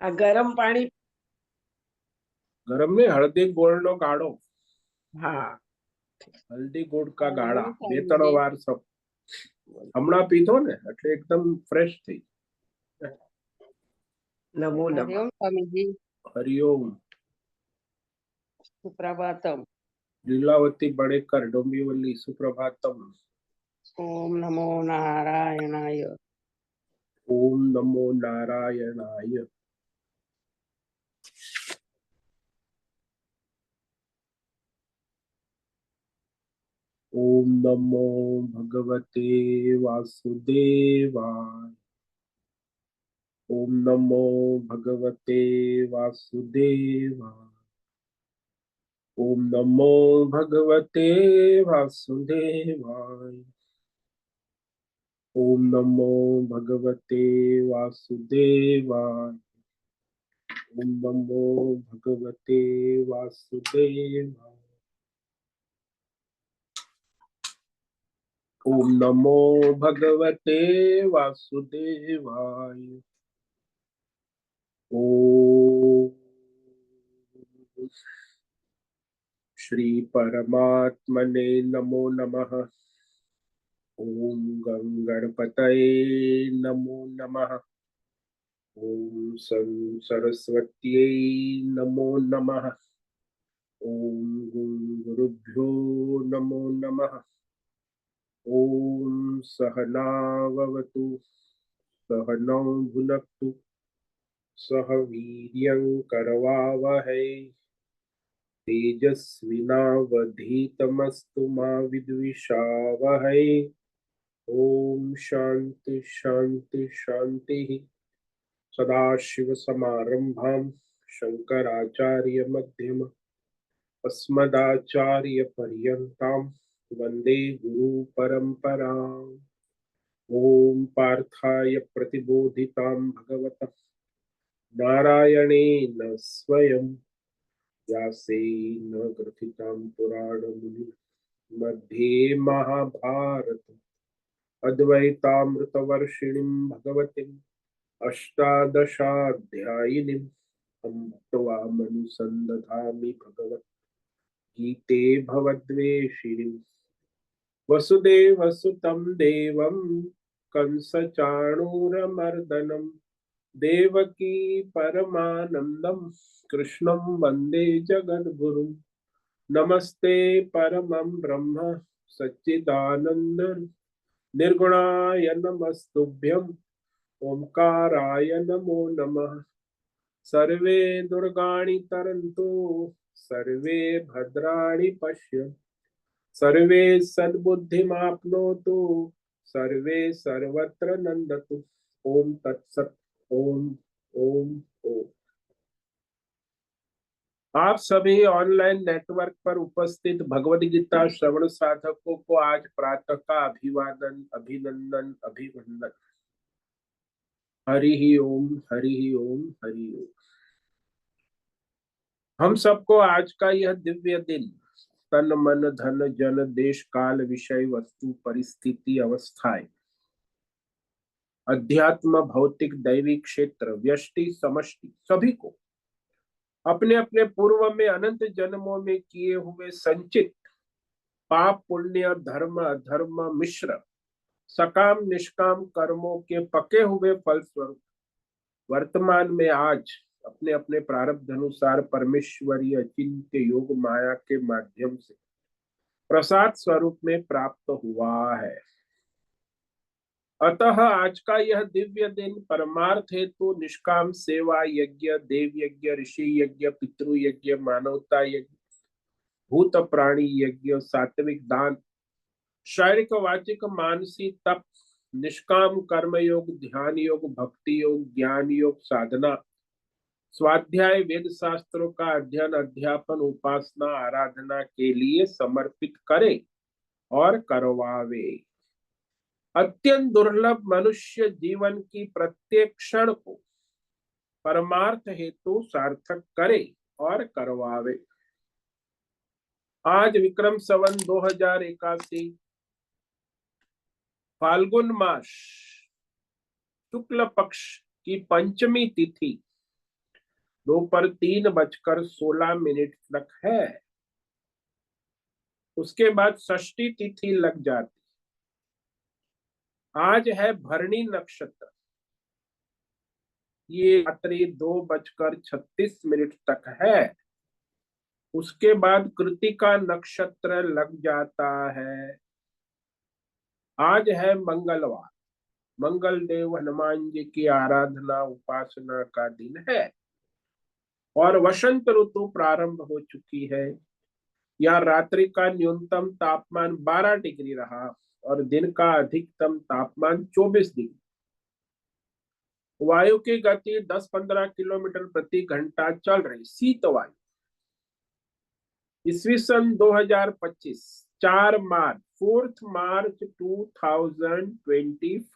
આ ગરમ પાણી. गरम में हळदी गोळ नो गाढ़ो। હા. हल्दी गोड़ का गाढ़ा બોલો બે ત્રણ સ્વામીજી. વાર सब હમણાં પીધો ને એટલે એકદમ ફ્રેશ થઈ। નમો નમઃ. હરિઓમ સ્વામીજી. हरिओम। સુપ્રભાતમ. लीलावती बड़ेकर डोंबिवली सुप्रभातम। ઓમ નમો નારાયણાય. ओम नमो नारायणाय। ओम नमो भगवते वासुदेवाय। ओम नमो भगवते वासुदेवाय। ओम नमो भगवते वासुदेवाय। ओम नमो भगवते वासुदेवाय। ओम नमो भगवते वासुदेवाय। ओम नमो भगवते वासुदेवाय। ओम श्री परमात्मने नमो नमः। ओम गंगणपतये नमो नमः। ओम सरस्वत्यै नमो नमः। ओम गुरुभ्यो नमो नमः। ओम सहनाववतु सहनौ भुनक्तु सह वीर्यं करवावहै तेजस्विनावधीतमस्तु मा विद्विषावहै। ओम शांति शांति शांति। सदाशिव समारंभां शंकराचार्य मध्यम अस्मदाचार्य पर्यन्तां वंदे गुरु परंपराम्। ओम पार्थाय प्रतिबोधितां भगवता नारायणेन स्वयं व्यासेन ग्रथितां पुराणमुनि मध्ये महाभारत अद्वैतामृतवर्षिणीं भगवतीम् अष्टादशाध्यायिनीम् अमृतवामनुसन्दधामि भगवद्गीते भवद्वेषिणीम्। वसुदेवसुतं देवं कंसचाणूरमर्दनं देवकी परमानन्दं कृष्णं वन्दे जगद्गुरुं। नमस्ते परमं ब्रह्म सच्चिदानन्द निर्गुणाय नमस्तुभ्यं ओंकाराय नमो नमः। सर्वे दुर्गाणि तरन्तु सर्वे भद्राणि पश्यन्तु सर्वे सद्बुद्धिमाप्नोतु सर्वे सर्वत्र नंदतु। ओम तत्सत। ओम ओम ओम। आप सभी ऑनलाइन नेटवर्क पर उपस्थित भगवद गीता श्रवण साधकों को आज प्रातः का अभिवादन अभिनंदन अभिवंदन। हरि ही ओम हरि ही ओम हरि ओम। हम सबको आज का यह दिव्य दिन तन मन धन जन देश काल विषय वस्तु परिस्थिति अवस्थाएं अध्यात्म भौतिक दैवी क्षेत्र व्यष्टि समष्टि सभी को अपने अपने पूर्व में अनंत जन्मों में किए हुए संचित पाप पुण्य धर्म अधर्म मिश्र सकाम निष्काम कर्मों के पके हुए फलस्वरूप वर्तमान में आज अपने अपने प्रारब्ध अनुसार परमेश्वरीय अचिंत्य योग माया के माध्यम से प्रसाद स्वरूप में प्राप्त हुआ है। अतः आज का यह दिव्य दिन परमार्थ हेतु निष्काम सेवा यज्ञ देव यज्ञ ऋषि यज्ञ पितृ यज्ञ मानवता यज्ञ भूत प्राणी यज्ञ सात्विक दान शारीरिक वाचिक मानसिक तप निष्काम कर्म योग ध्यान योग भक्ति योग ज्ञान योग साधना स्वाध्याय वेद शास्त्रों का अध्ययन अध्यापन उपासना आराधना के लिए समर्पित करे और करवावे। अत्यंत दुर्लभ मनुष्य जीवन की प्रत्येक क्षण को परमार्थ हेतु सार्थक करे और करवावे। आज विक्रम संवत 2081 फाल्गुन मास शुक्ल पक्ष की पंचमी तिथि दोपहर 3:16 तक है। उसके बाद षष्ठी तिथि लग जाती। आज है भरणी नक्षत्र, ये रात्रि 2:36 तक है। उसके बाद कृतिका नक्षत्र लग जाता है। आज है मंगलवार, मंगल देव हनुमान जी की आराधना उपासना का दिन है। और वसंत ऋतु प्रारंभ हो चुकी है। यहाँ रात्रि का न्यूनतम तापमान 12 डिग्री रहा और दिन का अधिकतम तापमान 24 डिग्री। वायु की गति 10-15 किलोमीटर प्रति घंटा चल रही, शीत वायु। ईस्वी सन 2025, 4 मार्च 2025,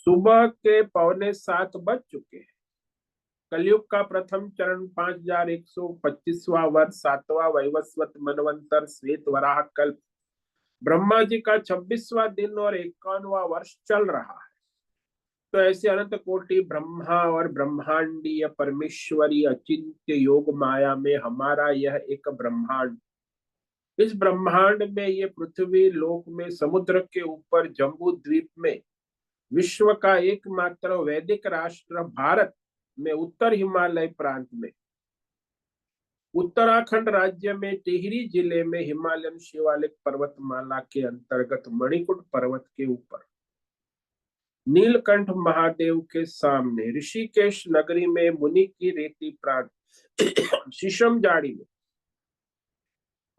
सुबह के 6:45 बज चुके हैं। कलयुग का प्रथम चरण 5125वां वर्ष, 7वां वैवस्वत मनवंतर श्वेत वराह कल्प, ब्रह्मा जी का 26वां दिन और 51वां वर्ष चल रहा है। तो ऐसे अनंत कोटि ब्रह्मा और ब्रह्मांडीय परमेश्वरी अचिंत्य योग माया में हमारा यह एक ब्रह्मांड, इस ब्रह्मांड में ये पृथ्वी लोक में समुद्र के ऊपर जम्बू द्वीप में विश्व का एकमात्र वैदिक राष्ट्र भारत में उत्तर हिमालय प्रांत में उत्तराखंड राज्य में टिहरी जिले में हिमालयन शिवालिक पर्वतमाला के अंतर्गत मणिकुट पर्वत के ऊपर नीलकंठ महादेव के सामने ऋषिकेश नगरी में मुनि की रेती प्रांत शीशम जाड़ी में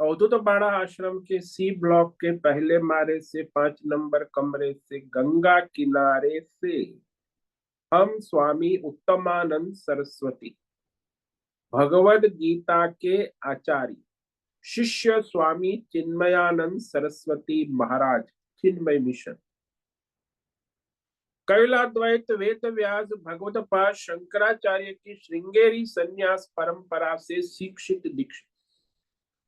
अवधूत बाड़ा आश्रम के सी ब्लॉक के पहले मारे से 5 नंबर कमरे से गंगा किनारे से हम स्वामी उत्तमानंद सरस्वती भगवद गीता के आचार्य शिष्य स्वामी चिन्मयानंद सरस्वती महाराज चिन्मय मिशन कैलाद्वैत वेद व्यास भगवत पाद शंकराचार्य की श्रृंगेरी संन्यास परंपरा से शिक्षित दीक्षित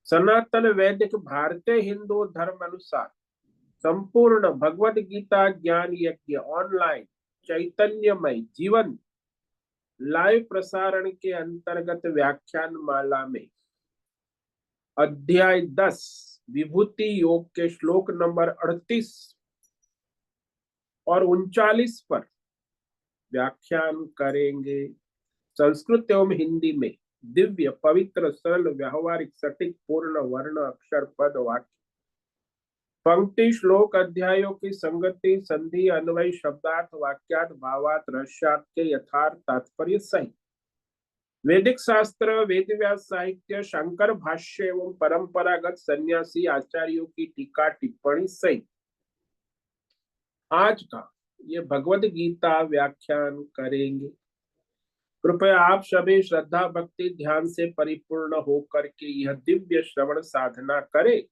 सनातन वैदिक भारतीय हिंदू धर्म अनुसार संपूर्ण भगवद गीता ज्ञान यज्ञ ऑनलाइन चैतन्यमय जीवन लाइव प्रसारण के अंतर्गत व्याख्यान माला में अध्याय 10 विभूति योग के श्लोक नंबर 38 और 39 पर व्याख्यान करेंगे। संस्कृत एवं हिंदी में दिव्य पवित्र सरल व्यवहारिक सटीक पूर्ण वर्ण अक्षर पद वाक्य पंक्ति श्लोक अध्यायों की संगति संधि अन्वय शब्दार्थ वाक्यार्थ भावार्थ रहस्यार्थ के यथार्थ तात्पर्य सहित वैदिक शास्त्र वेद व्यास साहित्य शंकर भाष्य एवं परंपरागत सन्यासी आचार्यों की टीका टिप्पणी सहित आज का ये भगवद गीता व्याख्यान करेंगे। कृपया आप सभी श्रद्धा भक्ति ध्यान से परिपूर्ण होकर के यह दिव्य श्रवण साधना करें।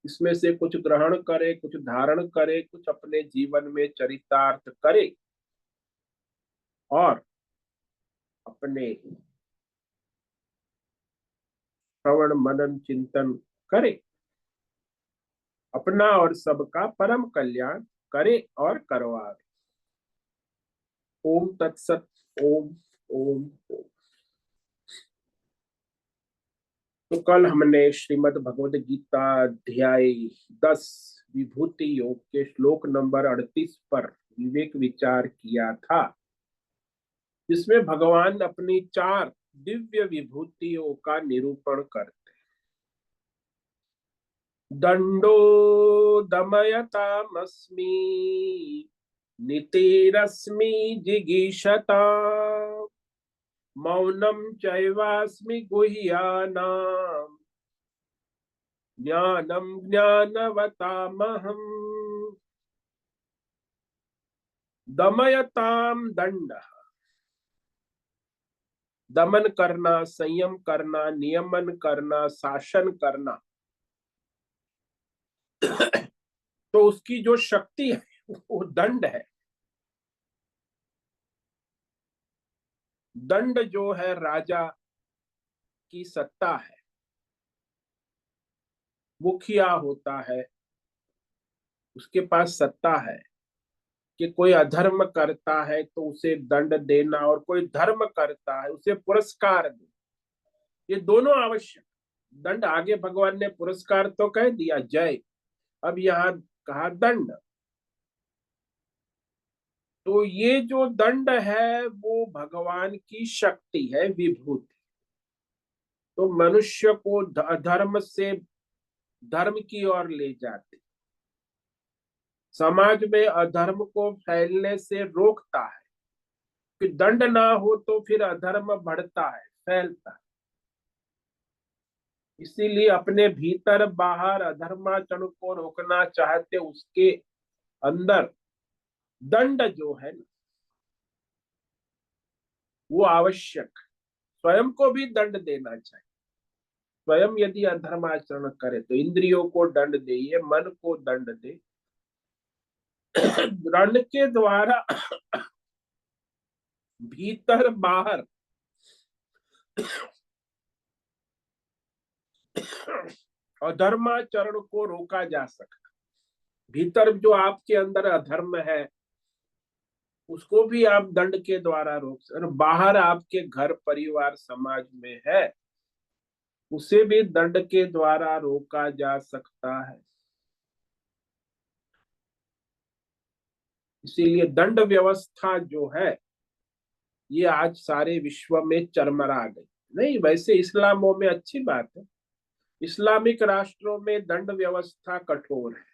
इसमें से कुछ ग्रहण करे, कुछ धारण करे, कुछ अपने जीवन में चरितार्थ करे और अपने श्रवण मनन चिंतन करे, अपना और सबका परम कल्याण करे और करवावे। ओम तत्सत। ओम ओम ओम। तो कल हमने श्रीमद् भगवद गीता अध्याय 10 विभूति योग के श्लोक नंबर 38 पर विवेक विचार किया था, जिसमें भगवान अपनी 4 दिव्य विभूतियों का निरूपण करते। दंडो दमयतामस्मि नीतिरस्मि जिगीषता मौनम चैवास्मि गुह्यानाम् ज्ञानम ज्ञानवतामहम्। दमयताम दंड, दमन करना, संयम करना, नियमन करना, शासन करना। तो उसकी जो शक्ति है वो दंड है। दंड जो है राजा की सत्ता है, मुखिया होता है, उसके पास सत्ता है। कि कोई अधर्म करता है तो उसे दंड देना, और कोई धर्म करता है उसे पुरस्कार देना, ये दोनों आवश्यक। दंड आगे भगवान ने पुरस्कार तो कह दिया, जय, अब यहाँ कहा दंड। तो ये जो दंड है वो भगवान की शक्ति है, विभूति। तो मनुष्य को अधर्म से धर्म की ओर ले जाते, समाज में अधर्म को फैलने से रोकता है कि दंड ना हो तो फिर अधर्म बढ़ता है, फैलता है। इसीलिए अपने भीतर बाहर अधर्माचरण को रोकना चाहते, उसके अंदर दंड जो है वो आवश्यक। स्वयं को भी दंड देना चाहिए। स्वयं यदि अधर्माचरण करे तो इंद्रियों को दंड दे, ये मन को दंड दे। दंड के द्वारा भीतर बाहर अधर्माचरण को रोका जा सकता। भीतर जो आपके अंदर अधर्म है उसको भी आप दंड के द्वारा रोक सकते, और बाहर आपके घर परिवार समाज में है उसे भी दंड के द्वारा रोका जा सकता है। इसीलिए दंड व्यवस्था जो है ये आज सारे विश्व में चरमरा गई। नहीं, वैसे इस्लामों में अच्छी बात है, इस्लामिक राष्ट्रों में दंड व्यवस्था कठोर है,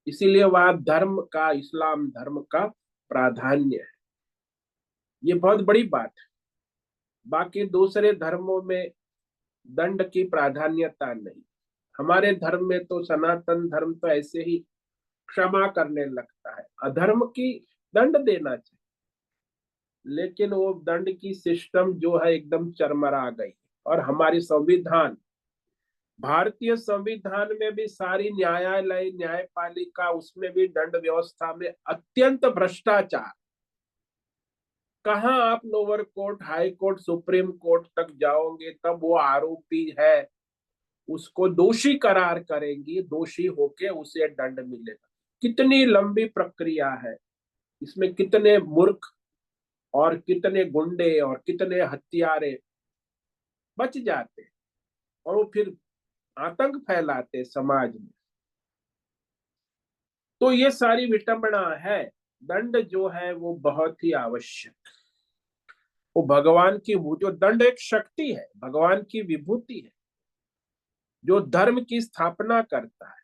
इसीलिए वहां धर्म का, इस्लाम धर्म का प्राधान्य है। ये बहुत बड़ी बात है। बाकी दूसरे धर्मों में दंड की प्राधान्यता नहीं। हमारे धर्म में तो, सनातन धर्म तो ऐसे ही क्षमा करने लगता है, अधर्म की दंड देना चाहिए, लेकिन वो दंड की सिस्टम जो है एकदम चरमरा गई। और हमारी संविधान, भारतीय संविधान में भी सारी न्यायालय, न्यायपालिका, उसमें भी दंड व्यवस्था में अत्यंत भ्रष्टाचार। कहाँ आप lower court, high court, supreme court तक जाओगे तब वो आरोपी है उसको दोषी करार करेंगी, दोषी होके उसे दंड मिलेगा। कितनी लंबी प्रक्रिया है, इसमें कितने मूर्ख और कितने गुंडे और कितने हत्यारे बच जाते और वो फिर आतंक फैलाते समाज में। तो ये सारी विटंबना है। दंड जो है वो बहुत ही आवश्यक, वो भगवान की, वो जो दंड एक शक्ति है, भगवान की विभूति है जो धर्म की स्थापना करता है।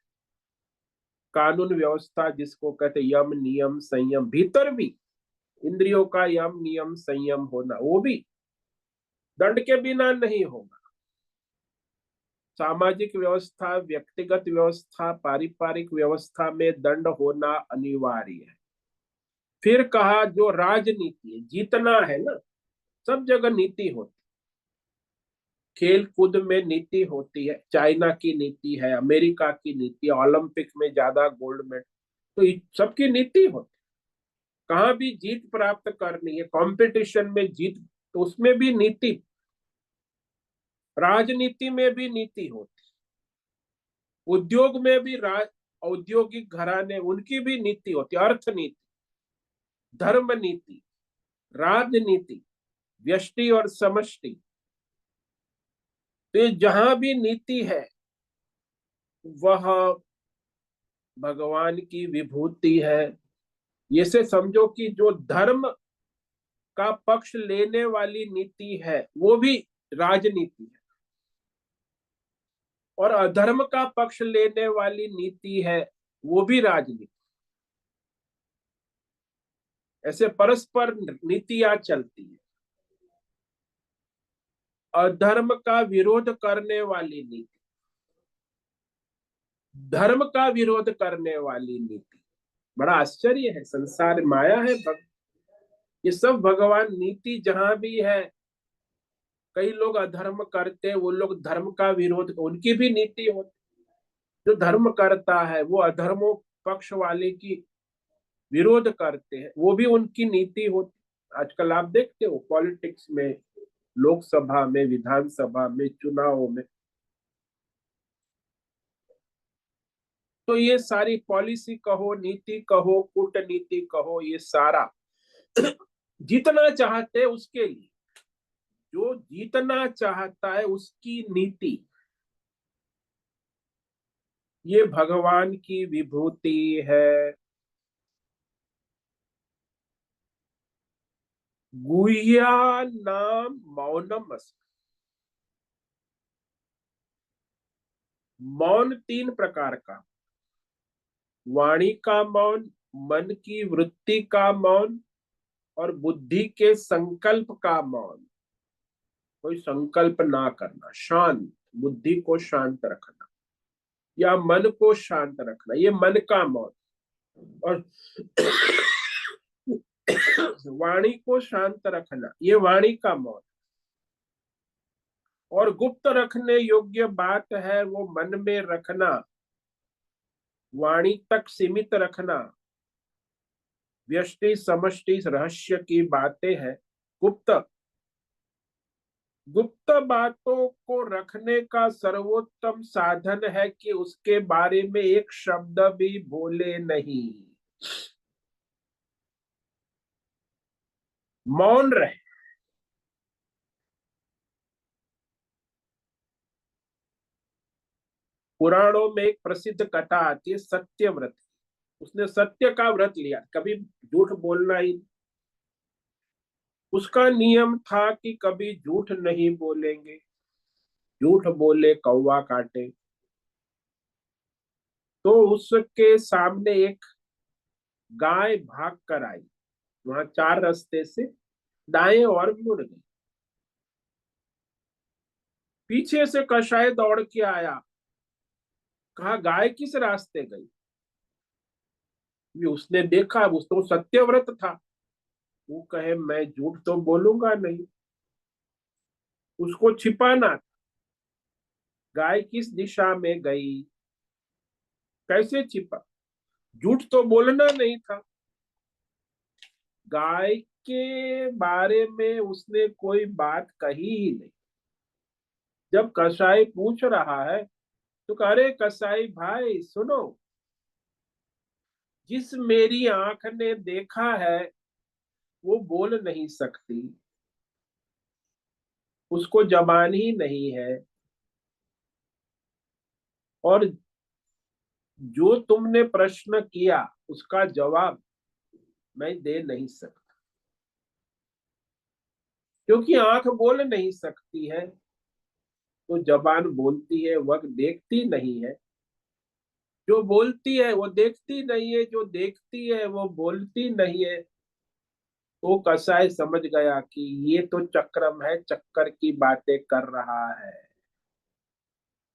कानून व्यवस्था जिसको कहते यम नियम संयम, भीतर भी इंद्रियों का यम नियम संयम होना, वो भी दंड के बिना नहीं होगा। सामाजिक व्यवस्था, व्यक्तिगत व्यवस्था, पारिवारिक व्यवस्था में दंड होना अनिवार्य है। फिर कहा जो राजनीति है, जीतना है ना, सब जगह नीति होती, खेल कूद में नीति होती है। चाइना की नीति है, अमेरिका की नीति है, ओलंपिक में ज्यादा गोल्ड मेडल, तो सबकी नीति होती। कहाँ भी जीत प्राप्त करनी है, कंपटीशन में जीत, तो उसमें भी नीति। राजनीति में भी नीति होती, उद्योग में भी औद्योगिक घराने, उनकी भी नीति होती, अर्थनीति, धर्म नीति, राजनीति, व्यष्टि और समष्टि। तो जहां भी नीति है वह भगवान की विभूति है। ये से समझो कि जो धर्म का पक्ष लेने वाली नीति है वो भी राजनीति है, और अधर्म का पक्ष लेने वाली नीति है वो भी राजनीति। ऐसे परस्पर नीतियां चलती है। अधर्म का विरोध करने वाली नीति, धर्म का विरोध करने वाली नीति। बड़ा आश्चर्य है, संसार माया है। ये सब भगवान नीति जहां भी है, कई लोग अधर्म करते, वो लोग धर्म का विरोध, उनकी भी नीति होती। जो धर्म करता है वो अधर्मों पक्ष वाले की विरोध करते हैं, वो भी उनकी नीति होती। आजकल आप देखते हो पॉलिटिक्स में, लोकसभा में, विधानसभा में, चुनावों में, तो ये सारी पॉलिसी कहो, नीति कहो, कूटनीति कहो, ये सारा जीतना चाहते उसके लिए, जो जीतना चाहता है उसकी नीति, ये भगवान की विभूति है। गुह्यानाम मौनम अस्ति। मौन तीन प्रकार का, वाणी का मौन, मन की वृत्ति का मौन, और बुद्धि के संकल्प का मौन। कोई संकल्प ना करना, शांत, बुद्धि को शांत रखना या मन को शांत रखना, ये मन का मौन। और वाणी को शांत रखना, ये वाणी का मौन। और गुप्त रखने योग्य बात है वो मन में रखना, वाणी तक सीमित रखना। व्यष्टि समष्टि रहस्य की बातें हैं गुप्त। गुप्त बातों को रखने का सर्वोत्तम साधन है कि उसके बारे में एक शब्द भी बोले नहीं, मौन रहे। पुराणों में एक प्रसिद्ध कथा आती है सत्यव्रत। उसने सत्य का व्रत लिया, कभी झूठ बोलना ही। उसका नियम था कि कभी झूठ नहीं बोलेंगे, झूठ बोले कौवा काटे। तो उसके सामने एक गाय भाग कर आई, वहां चार रास्ते से दाएं और मुड़ गई। पीछे से कसाई दौड़ के आया, कहा गाय किस रास्ते गई। ये उसने देखा, उसको सत्यव्रत था, वो कहे मैं झूठ तो बोलूंगा नहीं। उसको छिपाना था, गाय किस दिशा में गई, कैसे छिपा, झूठ तो बोलना नहीं था। गाय के बारे में उसने कोई बात कही ही नहीं। जब कसाई पूछ रहा है तो कह अरे कसाई भाई सुनो, जिस मेरी आंख ने देखा है वो बोल नहीं सकती, उसको जबान ही नहीं है, और जो तुमने प्रश्न किया उसका जवाब मैं दे नहीं सकता, क्योंकि आंख बोल नहीं सकती है तो जबान बोलती है, वह देखती नहीं है। जो बोलती है वो देखती नहीं है, जो देखती है वो बोलती नहीं है। तो कसाई समझ गया कि ये तो चक्रम है, चक्कर की बातें कर रहा है।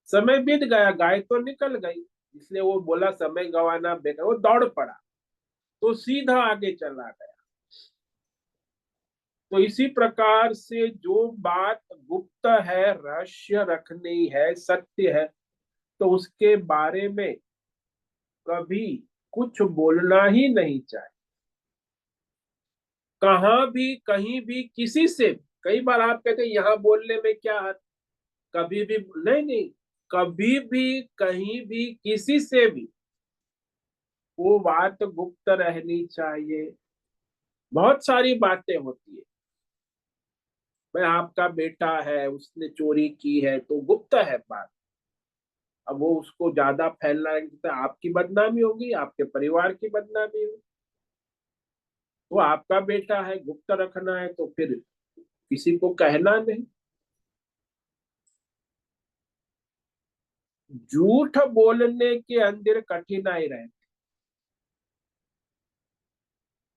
समय बीत गया, गाय तो निकल गई, इसलिए वो बोला समय गंवाना बेकार, वो दौड़ पड़ा तो सीधा आगे चला गया। तो इसी प्रकार से जो बात गुप्त है, रहस्य रखनी है, सत्य है, तो उसके बारे में कभी कुछ बोलना ही नहीं चाहिए। कहाँ भी, कहीं भी, किसी से भी। कई बार आप कहते हैं यहाँ बोलने में क्या है, कभी भी नहीं, नहीं, कभी भी, कहीं भी, किसी से भी वो बात गुप्त रहनी चाहिए। बहुत सारी बातें होती है, भाई आपका बेटा है उसने चोरी की है तो गुप्त है बात। अब वो उसको ज्यादा फैलाएंगे तो आपकी बदनामी होगी, आपके परिवार की बदनामी होगी। वो आपका बेटा है, गुप्त रखना है तो फिर किसी को कहना नहीं। झूठ बोलने के अंदर कठिनाई रहती,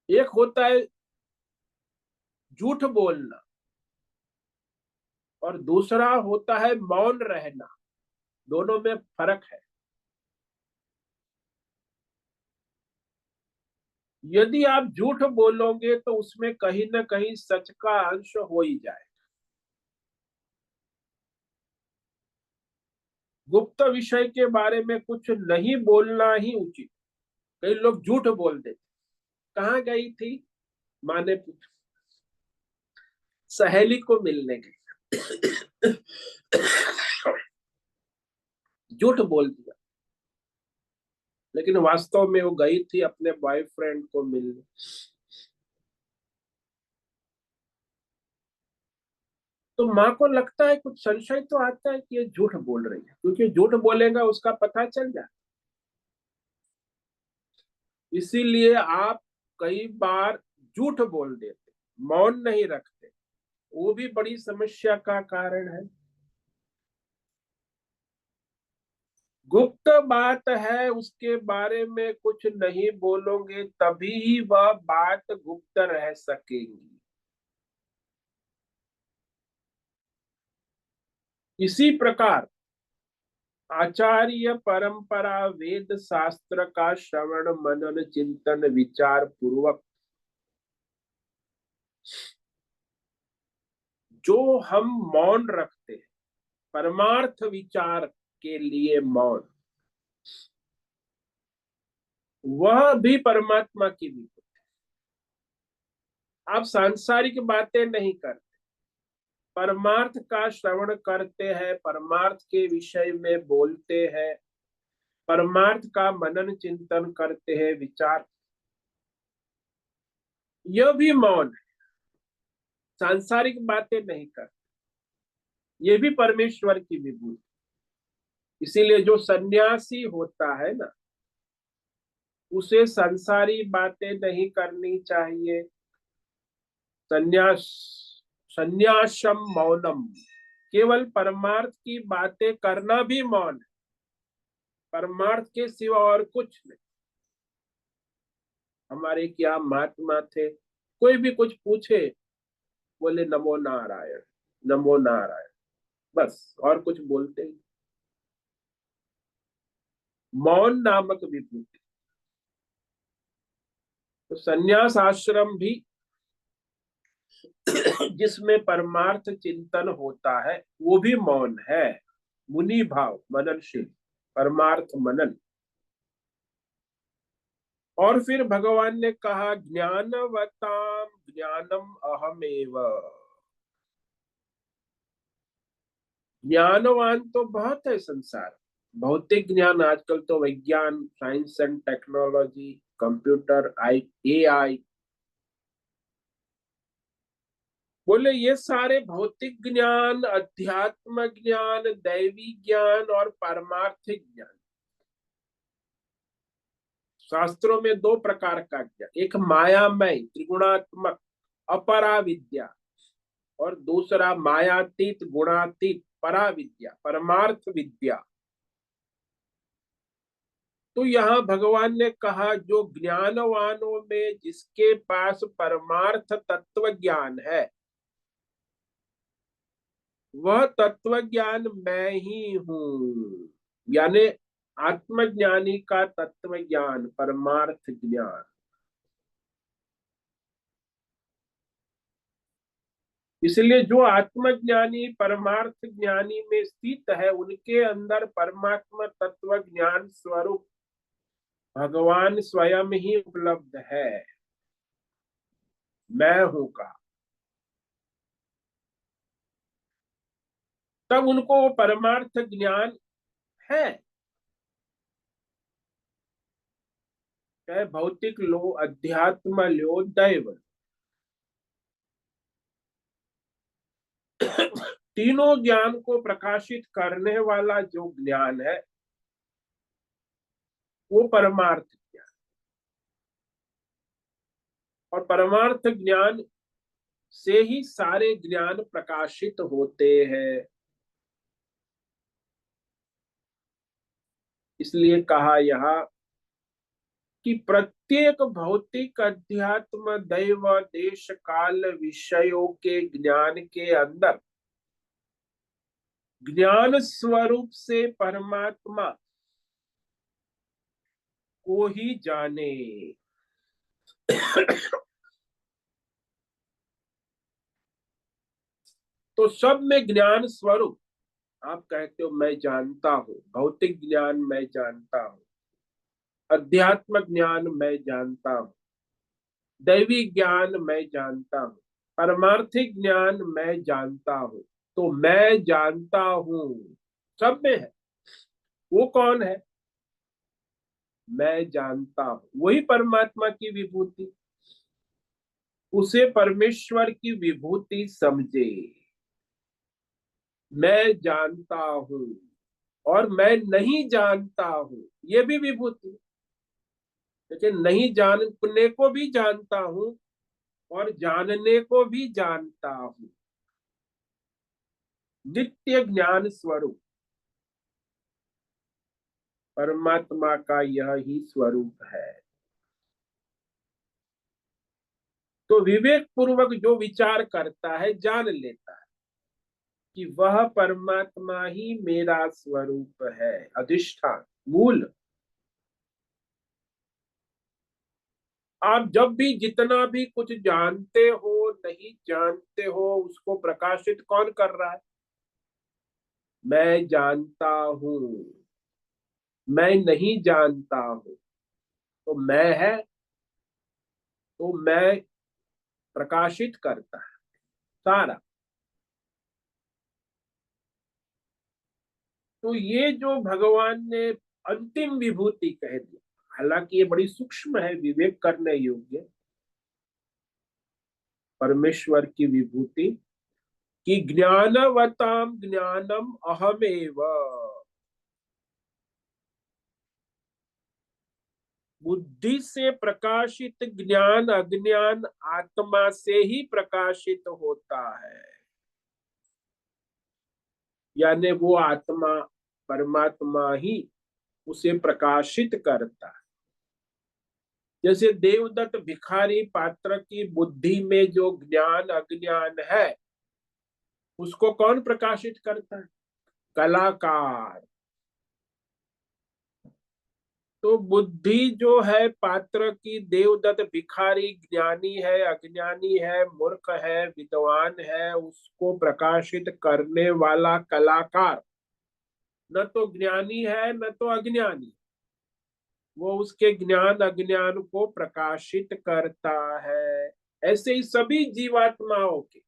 एक होता है झूठ बोलना और दूसरा होता है मौन रहना, दोनों में फर्क है। यदि आप झूठ बोलोगे तो उसमें कहीं ना कहीं सच का अंश हो ही जाए। गुप्त विषय के बारे में कुछ नहीं बोलना ही उचित। कई लोग झूठ बोल देते, कहाँ गई थी, माँ ने पूछा, सहेली को मिलने गई, झूठ बोल दिया। लेकिन वास्तव में वो गई थी अपने बॉयफ्रेंड को मिलने। तो माँ को लगता है, कुछ संशय तो आता है कि ये झूठ बोल रही है, क्योंकि झूठ बोलेगा उसका पता चल जाए। इसीलिए आप कई बार झूठ बोल देते, मौन नहीं रखते, वो भी बड़ी समस्या का कारण है। गुप्त बात है, उसके बारे में कुछ नहीं बोलोगे तभी वह बात गुप्त रह सकेगी। इसी प्रकार आचार्य परंपरा वेद शास्त्र का श्रवण मनन चिंतन विचार पूर्वक जो हम मौन रखते हैं, परमार्थ विचार के लिए मौन, वह भी परमात्मा की विभूति। आप सांसारिक बातें नहीं करते, परमार्थ का श्रवण करते हैं, परमार्थ के विषय में बोलते हैं, परमार्थ का मनन चिंतन करते हैं, विचार, यह भी मौन है। सांसारिक बातें नहीं करते, ये भी परमेश्वर की विभूति। इसीलिए जो सन्यासी होता है ना, उसे संसारी बातें नहीं करनी चाहिए। संन्यास संन्यासम मौनम, केवल परमार्थ की बातें करना भी मौन है, परमार्थ के सिवा और कुछ नहीं। हमारे क्या महात्मा थे, कोई भी कुछ पूछे, बोले नमो नारायण, नमो नारायण, बस, और कुछ बोलते ही। मौन नामक विभूति। तो संन्यास आश्रम भी जिसमें परमार्थ चिंतन होता है, वो भी मौन है। मुनि भाव, मननशील, परमार्थ मनन। और फिर भगवान ने कहा ज्ञानवताम ज्ञानम अहमेव। ज्ञानवान तो बहुत है संसार, भौतिक ज्ञान, आजकल तो विज्ञान, science and technology, computer, AI, बोले ये सारे भौतिक ज्ञान, अध्यात्म ज्ञान, दैवी ज्ञान और पारमार्थिक ज्ञान। शास्त्रों में दो प्रकार का ज्ञान, एक मायामय त्रिगुणात्मक अपरा विद्या, और दूसरा मायातीत गुणातीत परा विद्या, परमार्थ विद्या। तो यहाँ भगवान ने कहा जो ज्ञानवानों में जिसके पास परमार्थ तत्व ज्ञान है, वह तत्व ज्ञान मैं ही हूं, यानी आत्मज्ञानी का तत्व ज्ञान, परमार्थ ज्ञान। इसलिए जो आत्मज्ञानी परमार्थ ज्ञानी में स्थित है, उनके अंदर परमात्मा तत्व ज्ञान स्वरूप भगवान स्वयं ही उपलब्ध है। मैं हूं का, तब उनको वो परमार्थ ज्ञान है। चाहे भौतिक लो, अध्यात्म लो, दैव, तीनों ज्ञान को प्रकाशित करने वाला जो ज्ञान है, वो परमार्थ ज्ञान। और परमार्थ ज्ञान से ही सारे ज्ञान प्रकाशित होते हैं। इसलिए कहा यहाँ कि प्रत्येक भौतिक, अध्यात्म, दैव, देश, काल, विषयों के ज्ञान के अंदर ज्ञान स्वरूप से परमात्मा को ही जाने। तो सब में ज्ञान स्वरूप। आप कहते हो मैं जानता हूं, भौतिक ज्ञान मैं जानता हूं, अध्यात्म ज्ञान मैं जानता हूं, दैवी ज्ञान मैं जानता हूं, परमार्थिक ज्ञान मैं जानता हूं। तो मैं जानता हूं सब में है। वो कौन है? मैं जानता हूं, वही परमात्मा की विभूति, उसे परमेश्वर की विभूति समझे। मैं जानता हूं और मैं नहीं जानता हूं, ये भी विभूति। लेकिन नहीं जानने को भी जानता हूं और जानने को भी जानता हूं। नित्य ज्ञान स्वरूप परमात्मा का यह ही स्वरूप है। तो विवेक पूर्वक जो विचार करता है, जान लेता है कि वह परमात्मा ही मेरा स्वरूप है, अधिष्ठान, मूल। आप जब भी जितना भी कुछ जानते हो नहीं जानते हो, उसको प्रकाशित कौन कर रहा है? मैं जानता हूं, मैं नहीं जानता हूं, तो मैं है, तो मैं प्रकाशित करता है सारा। तो ये जो भगवान ने अंतिम विभूति कह दी, हालांकि ये बड़ी सूक्ष्म है, विवेक करने योग्य, परमेश्वर की विभूति कि ज्ञानवताम ज्ञानम अहमेव। बुद्धि से प्रकाशित ज्ञान अज्ञान आत्मा से ही प्रकाशित होता है। यानी वो आत्मा, परमात्मा ही उसे प्रकाशित करता है। जैसे देवदत्त भिखारी पात्र की बुद्धि में जो ज्ञान अज्ञान है, उसको कौन प्रकाशित करता है? कलाकार। तो बुद्धि जो है पात्र की, देवदत्त भिखारी ज्ञानी है, अज्ञानी है, मूर्ख है, विद्वान है, उसको प्रकाशित करने वाला कलाकार न तो ज्ञानी है न तो अज्ञानी, वो उसके ज्ञान अज्ञान को प्रकाशित करता है। ऐसे ही सभी जीवात्माओं के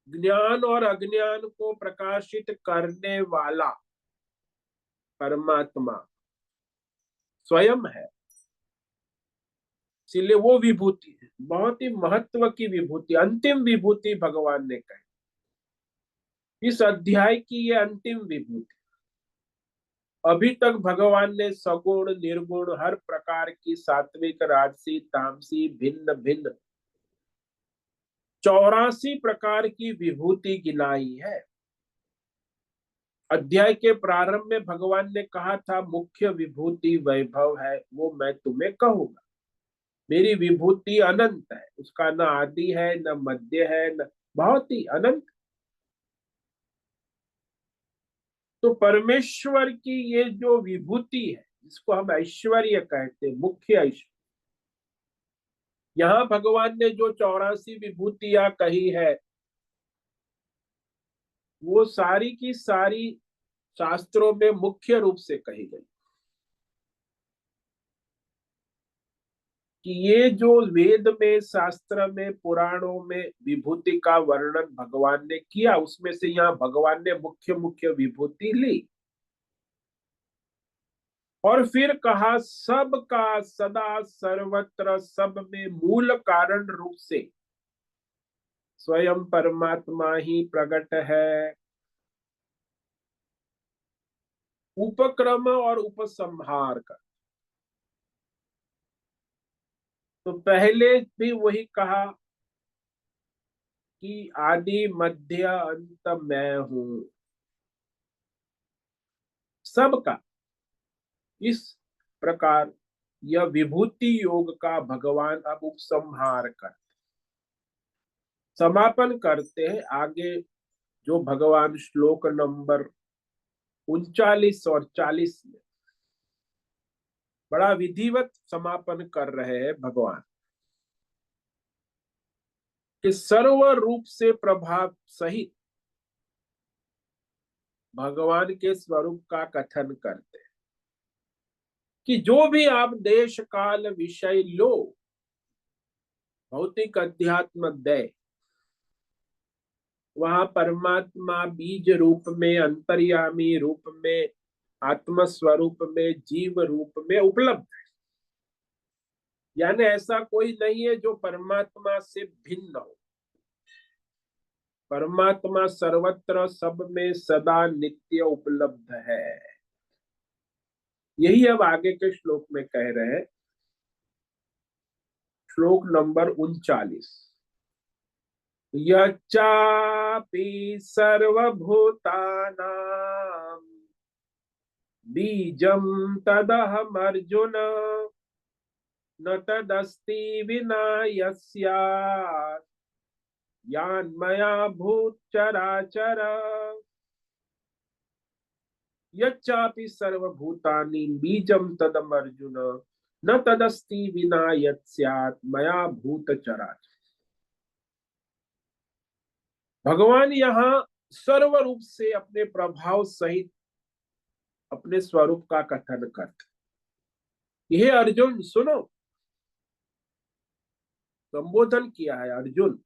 ज्ञान और अज्ञान को प्रकाशित करने वाला परमात्मा स्वयं है। इसलिए वो विभूति है, बहुत ही महत्व की विभूति, अंतिम विभूति भगवान ने कही। इस अध्याय की ये अंतिम विभूति। अभी तक भगवान ने सगुण निर्गुण हर प्रकार की सात्विक राजसी तामसी भिन्न भिन्न 84 प्रकार की विभूति गिनाई है। अध्याय के प्रारंभ में भगवान ने कहा था मुख्य विभूति वैभव है, वो मैं तुम्हें कहूंगा। मेरी विभूति अनंत है, उसका न आदि है न मध्य है, न बहुत ही अनंत। तो परमेश्वर की ये जो विभूति है, जिसको हम ऐश्वर्य कहते हैं, मुख्य ऐश्वर्य, यहाँ भगवान ने जो 84 विभूतियां कही है, वो सारी की सारी शास्त्रों में मुख्य रूप से कही गई। कि ये जो वेद में, शास्त्र में, पुराणों में विभूति का वर्णन भगवान ने किया, उसमें से यहाँ भगवान ने मुख्य मुख्य विभूति ली और फिर कहा सबका सदा सर्वत्र सब में मूल कारण रूप से स्वयं परमात्मा ही प्रकट है। उपक्रम और उपसंहार का, तो पहले भी वही कहा कि आदि मध्य अंत मैं हूं सबका। इस प्रकार यह विभूति योग का भगवान अब उपसंहार कर समापन करते हैं। आगे जो भगवान श्लोक नंबर 39 और 40 में बड़ा विधिवत समापन कर रहे हैं भगवान कि सर्व रूप से प्रभाव सहित भगवान के स्वरूप का कथन करते हैं कि जो भी आप देश काल विषय लो, भौतिक अध्यात्म दय, वहां परमात्मा बीज रूप में, अंतर्यामी रूप में आत्म स्वरूप में, जीव रूप में उपलब्ध है। यानी ऐसा कोई नहीं है जो परमात्मा से भिन्न हो। परमात्मा सर्वत्र सब में सदा नित्य उपलब्ध है। यही अब आगे के श्लोक में कह रहे हैं। श्लोक नंबर 39। यच्चापि सर्वभूतानां बीजं तदहमर्जुन न तदस्ति विना यस्यात् यान्मया भूत चराचर। यच्चापि सर्वभूतानि बीजं तदमर्जुन न तदस्ति विना यस्यात् मया भूत चराचर। भगवान यहाँ सर्व रूप से अपने प्रभाव सहित अपने स्वरूप का कथन करते। यह अर्जुन सुनो, संबोधन किया है अर्जुन,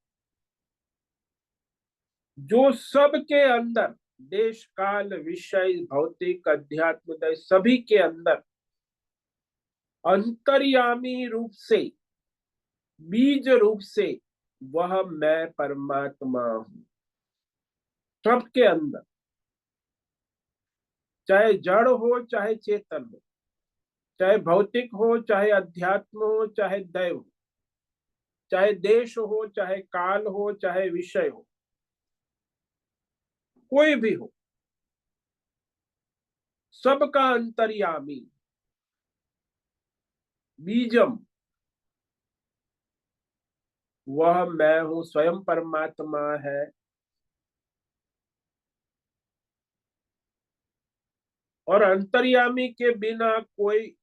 जो सबके अंदर देश काल विषय भौतिक अध्यात्म दैव सभी के अंदर अंतर्यामी रूप से, बीज रूप से वह मैं परमात्मा हूं। सबके अंदर, चाहे जड़ हो चाहे चेतन हो, चाहे भौतिक हो चाहे अध्यात्म हो चाहे दैव हो, चाहे देश हो चाहे काल हो चाहे विषय हो, कोई भी हो, सबका अंतर्यामी बीजम वह मैं हूं, स्वयं परमात्मा है। और अंतर्यामी के बिना कोई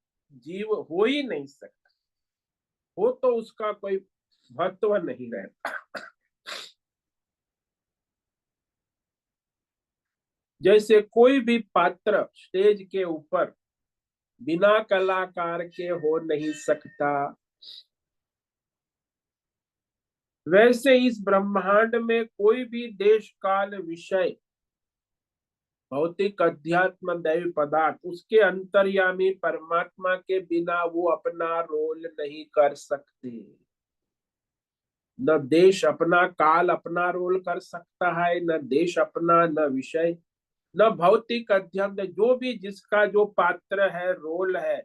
जीव हो ही नहीं सकता। हो तो उसका कोई महत्व नहीं रहता। जैसे कोई भी पात्र स्टेज के ऊपर बिना कलाकार के हो नहीं सकता, वैसे इस ब्रह्मांड में कोई भी देश काल विषय भौतिक अध्यात्म दैव पदार्थ उसके अंतर्यामी परमात्मा के बिना वो अपना रोल नहीं कर सकते। न देश अपना, काल अपना रोल कर सकता है, न देश अपना, न विषय, न भौतिक अध्ययन, जो भी जिसका जो पात्र है, रोल है,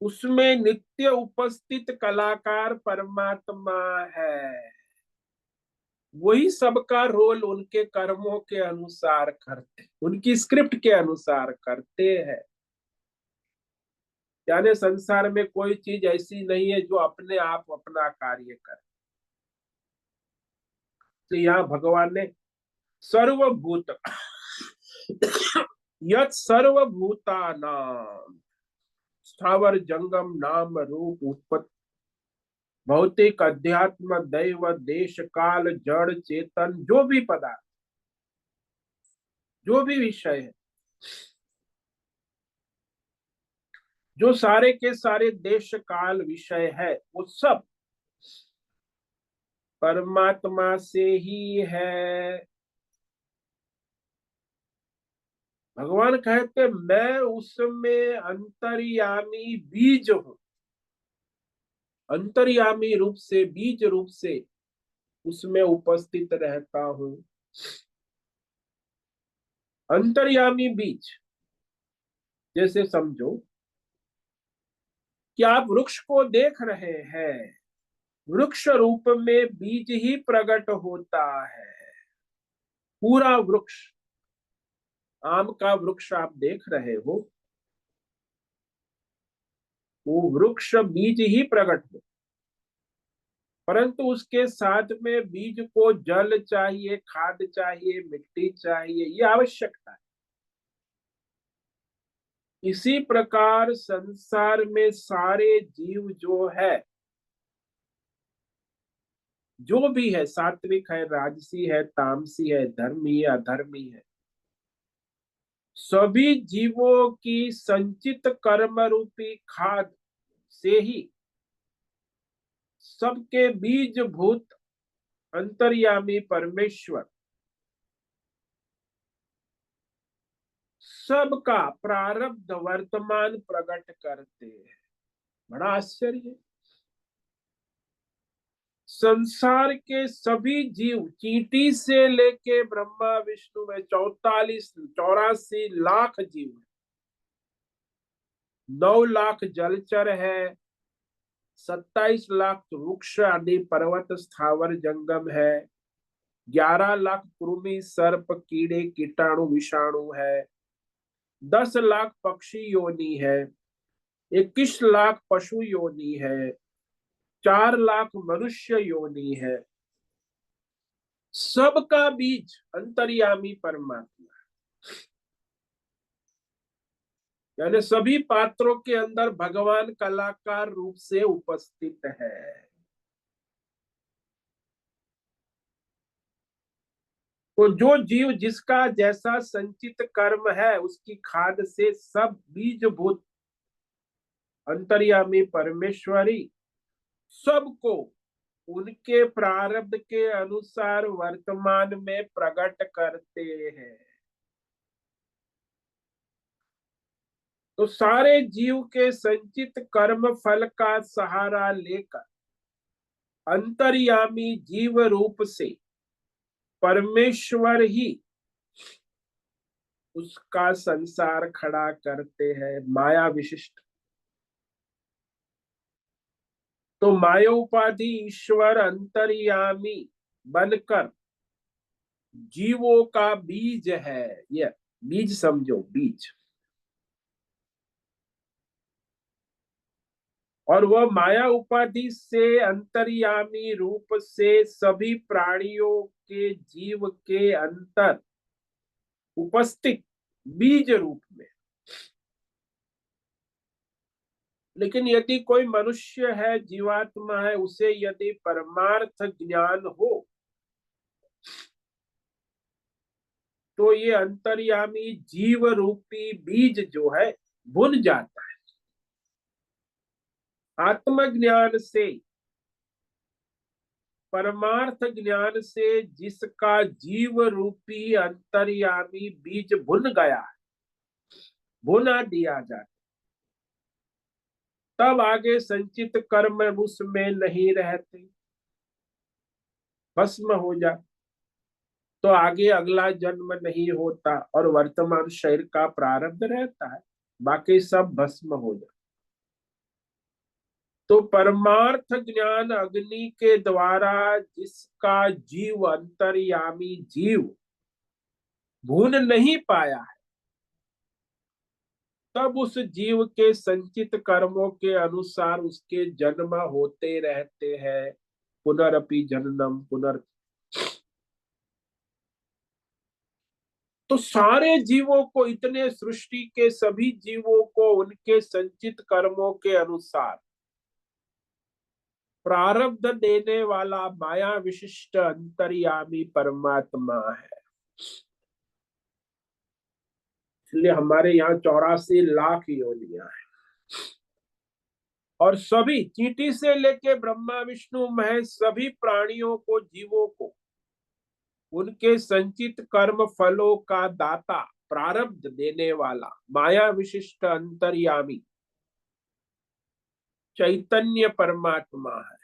उसमें नित्य उपस्थित कलाकार परमात्मा है। वही सबका रोल उनके कर्मों के अनुसार करते, उनकी स्क्रिप्ट के अनुसार करते हैं। यानी संसार में कोई चीज ऐसी नहीं है जो अपने आप अपना कार्य करे। तो यहाँ भगवान ने सर्वभूत यत् सर्वभूतानां स्थावर जंगम नाम रूप उत्पत्ति भौतिक अध्यात्म दैव देश काल जड़ चेतन, जो भी पदार्थ, जो भी विषय है, जो सारे के सारे देश काल विषय है, वो सब परमात्मा से ही है। भगवान कहते मैं उसमें अंतर्यामी बीज हूं। अंतर्यामी रूप से, बीज रूप से उसमें उपस्थित रहता हूं। अंतर्यामी बीज, जैसे समझो कि आप वृक्ष को देख रहे हैं, वृक्ष रूप में बीज ही प्रकट होता है। पूरा वृक्ष, आम का वृक्ष आप देख रहे हो, वो वृक्ष बीज ही प्रकट हो, परंतु उसके साथ में बीज को जल चाहिए, खाद चाहिए, मिट्टी चाहिए, ये आवश्यकता है। इसी प्रकार संसार में सारे जीव जो है, जो भी है, सात्विक है, राजसी है, तामसी है, धर्मी है, अधर्मी है, सभी जीवों की संचित कर्म रूपी खाद से ही सबके बीज भूत अंतर्यामी परमेश्वर सबका प्रारब्ध वर्तमान प्रकट करते हैं। बड़ा आश्चर्य है। संसार के सभी जीव, चींटी से लेके ब्रह्मा विष्णु में 84 जीव है। 9 लाख जलचर है, 27 लाख वृक्ष आदि पर्वत स्थावर जंगम है, 11 लाख कृमि सर्प कीड़े कीटाणु विषाणु है, 10 लाख पक्षी योनि है, 21 लाख पशु योनि है, 4 लाख मनुष्य योनि है। सबका बीज अंतर्यामी परमात्मा, यानी सभी पात्रों के अंदर भगवान कलाकार रूप से उपस्थित है। तो जो जीव जिसका जैसा संचित कर्म है, उसकी खाद से सब बीजभूत अंतर्यामी परमेश्वरी सबको उनके प्रारब्ध के अनुसार वर्तमान में प्रकट करते हैं। तो सारे जीव के संचित कर्म फल का सहारा लेकर अंतर्यामी जीव रूप से परमेश्वर ही उसका संसार खड़ा करते हैं, माया विशिष्ट। तो माया उपाधि ईश्वर अंतर्यामी बनकर जीवों का बीज है। यह बीज समझो, बीज। और वह माया उपाधि से अंतर्यामी रूप से सभी प्राणियों के जीव के अंतर उपस्थित बीज रूप में। लेकिन यदि कोई मनुष्य है, जीवात्मा है, उसे यदि परमार्थ ज्ञान हो तो ये अंतर्यामी जीव रूपी बीज जो है भुन जाता है। आत्मज्ञान से, परमार्थ ज्ञान से जिसका जीव रूपी अंतर्यामी बीज भुन गया है, भुना दिया जाता, तब आगे संचित कर्म उसमें नहीं रहते, भस्म हो जाते। तो आगे अगला जन्म नहीं होता और वर्तमान शरीर का प्रारब्ध रहता है, बाकी सब भस्म हो जाता। तो परमार्थ ज्ञान अग्नि के द्वारा जिसका जीव अंतर्यामी जीव भून नहीं पाया है, तब उस जीव के संचित कर्मों के अनुसार उसके जन्म होते रहते हैं। पुनरपि जननम पुनर। तो सारे जीवों को, इतने सृष्टि के सभी जीवों को उनके संचित कर्मों के अनुसार प्रारब्ध देने वाला माया विशिष्ट अंतर्यामी परमात्मा है। इसलिए हमारे यहाँ 84 लाख योनियां हैं। और सभी, चींटी से लेके ब्रह्मा विष्णु महेश, सभी प्राणियों को, जीवों को उनके संचित कर्म फलों का दाता, प्रारब्ध देने वाला माया विशिष्ट अंतर्यामी चैतन्य परमात्मा है।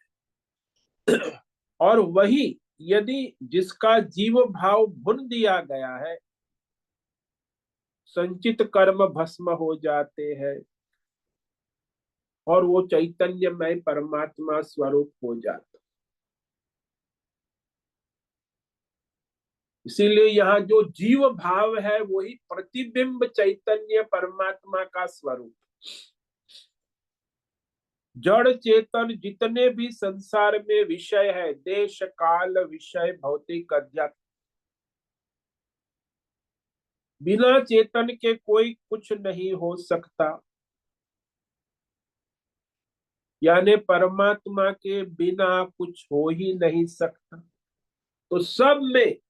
और वही यदि जिसका जीव भाव भुन दिया गया है, संचित कर्म भस्म हो जाते हैं और वो चैतन्यमय परमात्मा स्वरूप हो जाता। इसीलिए यहाँ जो जीव भाव है वही प्रतिबिंब चैतन्य परमात्मा का स्वरूप। जड़ चेतन जितने भी संसार में विषय है, देश काल विषय भौतिक अध्यात्म, बिना चेतन के कोई कुछ नहीं हो सकता। यानी परमात्मा के बिना कुछ हो ही नहीं सकता। तो सब में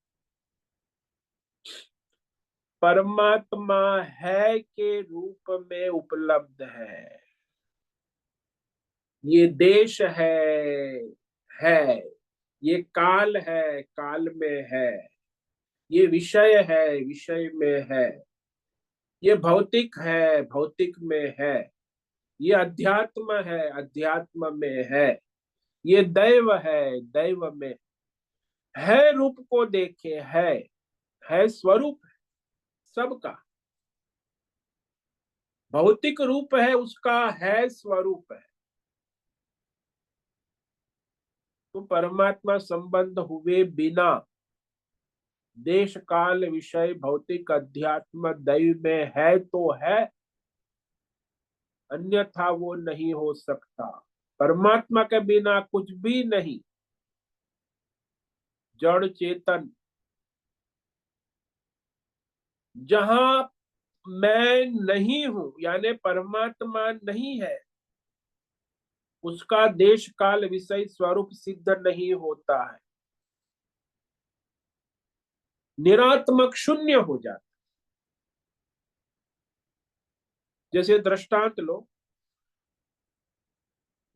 परमात्मा है के रूप में उपलब्ध है। ये देश है, ये काल है, काल में है, ये विषय है, विषय में है। ये भौतिक है, भौतिक में है। ये अध्यात्म है, अध्यात्म में है। ये दैव है, दैव में है। रूप को देखे, है स्वरूप है सबका। भौतिक रूप है उसका, है स्वरूप है। तो परमात्मा संबंध हुए बिना देश काल विषय भौतिक अध्यात्म दैव में है तो है, अन्यथा वो नहीं हो सकता। परमात्मा के बिना कुछ भी नहीं। जड़ चेतन, जहां मैं नहीं हूं यानी परमात्मा नहीं है, उसका देश काल विषय स्वरूप सिद्ध नहीं होता है। निरात्मक शून्य हो जाता। जैसे दृष्टांत लो,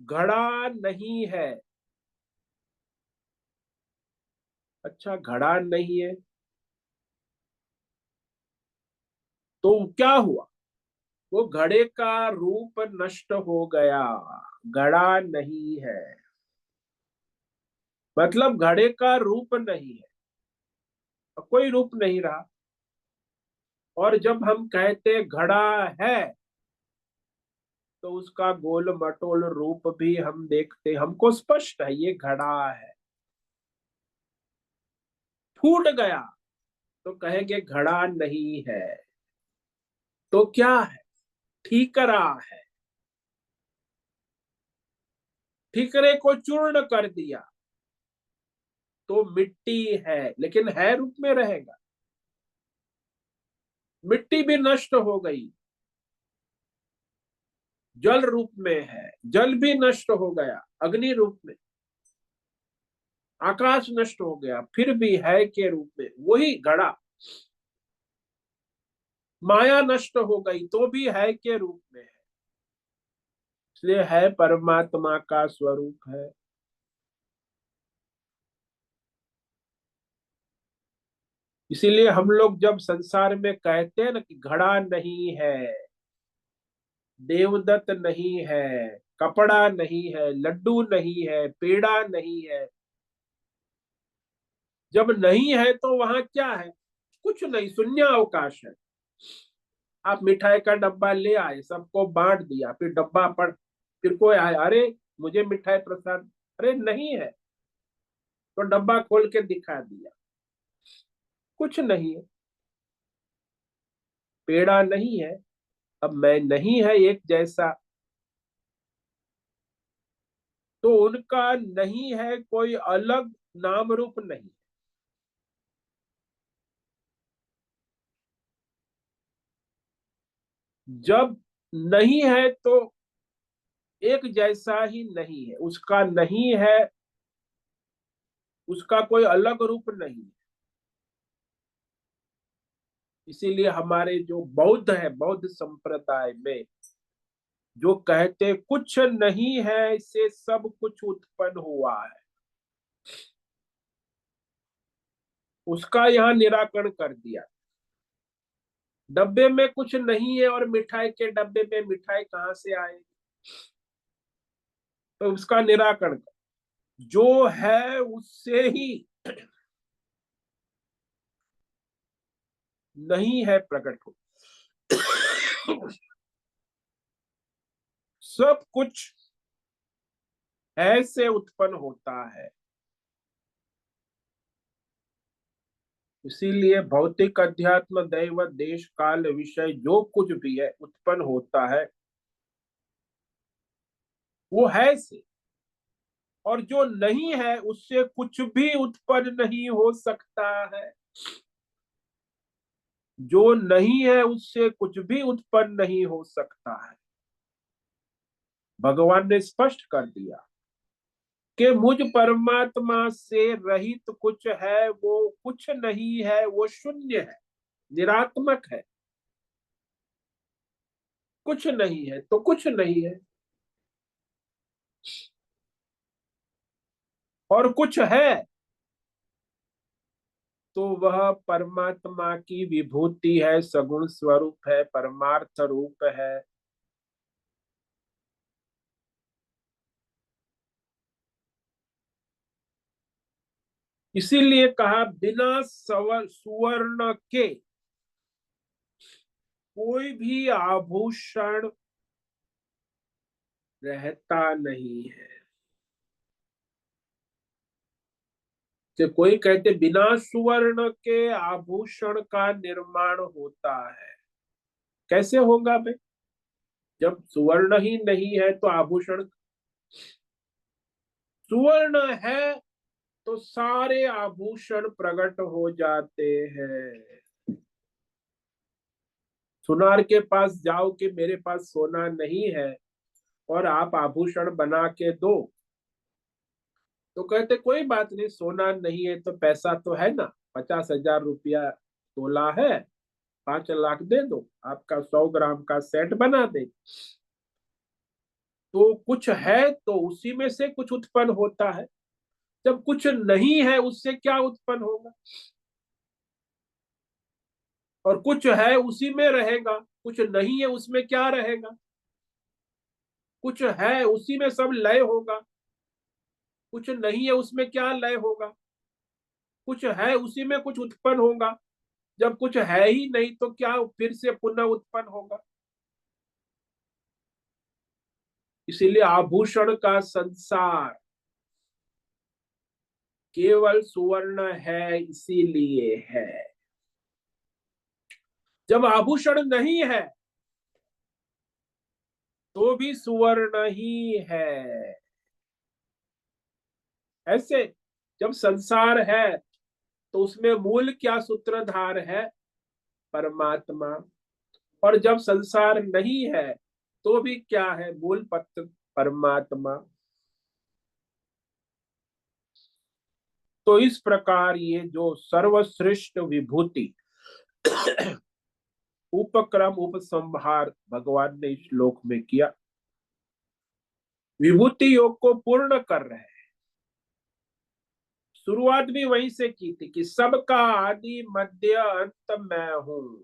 घड़ा नहीं है। अच्छा, घड़ा नहीं है तो क्या हुआ? वो घड़े का रूप नष्ट हो गया, घड़ा नहीं है। मतलब घड़े का रूप नहीं है, कोई रूप नहीं रहा। और जब हम कहते घड़ा है तो उसका गोल मटोल रूप भी हम देखते, हमको स्पष्ट है ये घड़ा है। फूट गया तो कहेंगे घड़ा नहीं है। तो क्या है? ठीकरा है। ठीकरे को चूर्ण कर दिया तो मिट्टी है, लेकिन है रूप में रहेगा। मिट्टी भी नष्ट हो गई, जल रूप में है, जल भी नष्ट हो गया अग्नि रूप में। आकाश नष्ट हो गया फिर भी है के रूप में वही घड़ा। माया नष्ट हो गई तो भी है के रूप में है। इसलिए है परमात्मा का स्वरूप है। इसीलिए हम लोग जब संसार में कहते हैं ना कि घड़ा नहीं है, देवदत्त नहीं है, कपड़ा नहीं है, लड्डू नहीं है, पेड़ा नहीं है, जब नहीं है तो वहां क्या है? कुछ नहीं, शून्य अवकाश है। आप मिठाई का डब्बा ले आए, सबको बांट दिया, फिर डब्बा पड़, फिर कोई आए, अरे मुझे मिठाई प्रसाद, अरे नहीं है, तो डब्बा खोल के दिखा दिया, कुछ नहीं है। पेड़ा नहीं है, अब मैं नहीं है एक जैसा। तो उनका नहीं है कोई अलग नाम रूप नहीं। जब नहीं है तो एक जैसा ही नहीं है, उसका नहीं है, उसका कोई अलग रूप नहीं है। इसीलिए हमारे जो बौद्ध है, बौद्ध संप्रदाय में जो कहते कुछ नहीं है से सब कुछ उत्पन्न हुआ है, उसका यहाँ निराकरण कर दिया। डब्बे में कुछ नहीं है और मिठाई के डब्बे में मिठाई कहाँ से आएगी? तो उसका निराकरण कर, जो है उससे ही नहीं है प्रकट हो। सब कुछ है से उत्पन्न होता है। इसीलिए भौतिक अध्यात्म दैव देश काल विषय जो कुछ भी है उत्पन्न होता है, वो है से। और जो नहीं है उससे कुछ भी उत्पन्न नहीं हो सकता है। जो नहीं है उससे कुछ भी उत्पन्न नहीं हो सकता है। भगवान ने स्पष्ट कर दिया कि मुझ परमात्मा से रहित कुछ है, वो कुछ नहीं है, वो शून्य है, निरात्मक है। कुछ नहीं है तो कुछ नहीं है, और कुछ है तो वह परमात्मा की विभूति है, सगुण स्वरूप है, परमार्थ रूप है। इसीलिए कहा बिना सुवर्ण के कोई भी आभूषण रहता नहीं है। कि कोई कहते बिना सुवर्ण के आभूषण का निर्माण होता है। कैसे होगा भाई? जब सुवर्ण ही नहीं है तो आभूषण, सुवर्ण है तो सारे आभूषण प्रकट हो जाते हैं। सुनार के पास जाओ कि मेरे पास सोना नहीं है और आप आभूषण बना के दो, तो कहते कोई बात नहीं, सोना नहीं है तो पैसा तो है ना, 50,000 रुपया तोला है, 5 लाख दे दो, आपका 100 ग्राम का सेट बना दे। तो कुछ है तो उसी में से कुछ उत्पन्न होता है। जब कुछ नहीं है उससे क्या उत्पन्न होगा? और कुछ है उसी में रहेगा, कुछ नहीं है उसमें क्या रहेगा? कुछ है उसी में सब लय होगा, कुछ नहीं है उसमें क्या लय होगा? कुछ है उसी में कुछ उत्पन्न होगा। जब कुछ है ही नहीं तो क्या फिर से पुनः उत्पन्न होगा? इसीलिए आभूषण का संसार केवल सुवर्ण है, इसीलिए है। जब आभूषण नहीं है तो भी सुवर्ण ही है। ऐसे जब संसार है तो उसमें मूल क्या सूत्रधार है? परमात्मा। और जब संसार नहीं है तो भी क्या है? मूल पत्र परमात्मा। तो इस प्रकार ये जो सर्वश्रेष्ठ विभूति उपक्रम उपसंहार भगवान ने इस श्लोक में किया। विभूति योग को पूर्ण कर रहे हैं। शुरुआत भी वहीं से की थी कि सबका आदि मध्य अंत मैं हूं।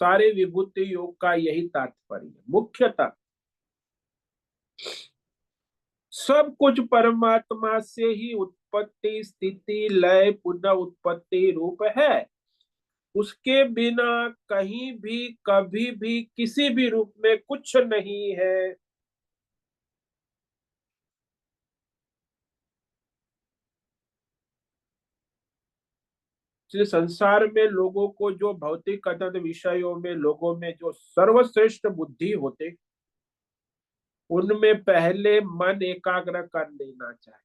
सारे विभूति योग का यही तात्पर्य, मुख्यतः सब कुछ परमात्मा से ही उत्पत्ति स्थिति लय पुनः उत्पत्ति रूप है। उसके बिना कहीं भी कभी भी किसी भी रूप में कुछ नहीं है। इसलिए संसार में लोगों को जो भौतिक कथन विषयों में लोगों में जो सर्वश्रेष्ठ बुद्धि होते, उनमें पहले मन एकाग्र कर लेना चाहिए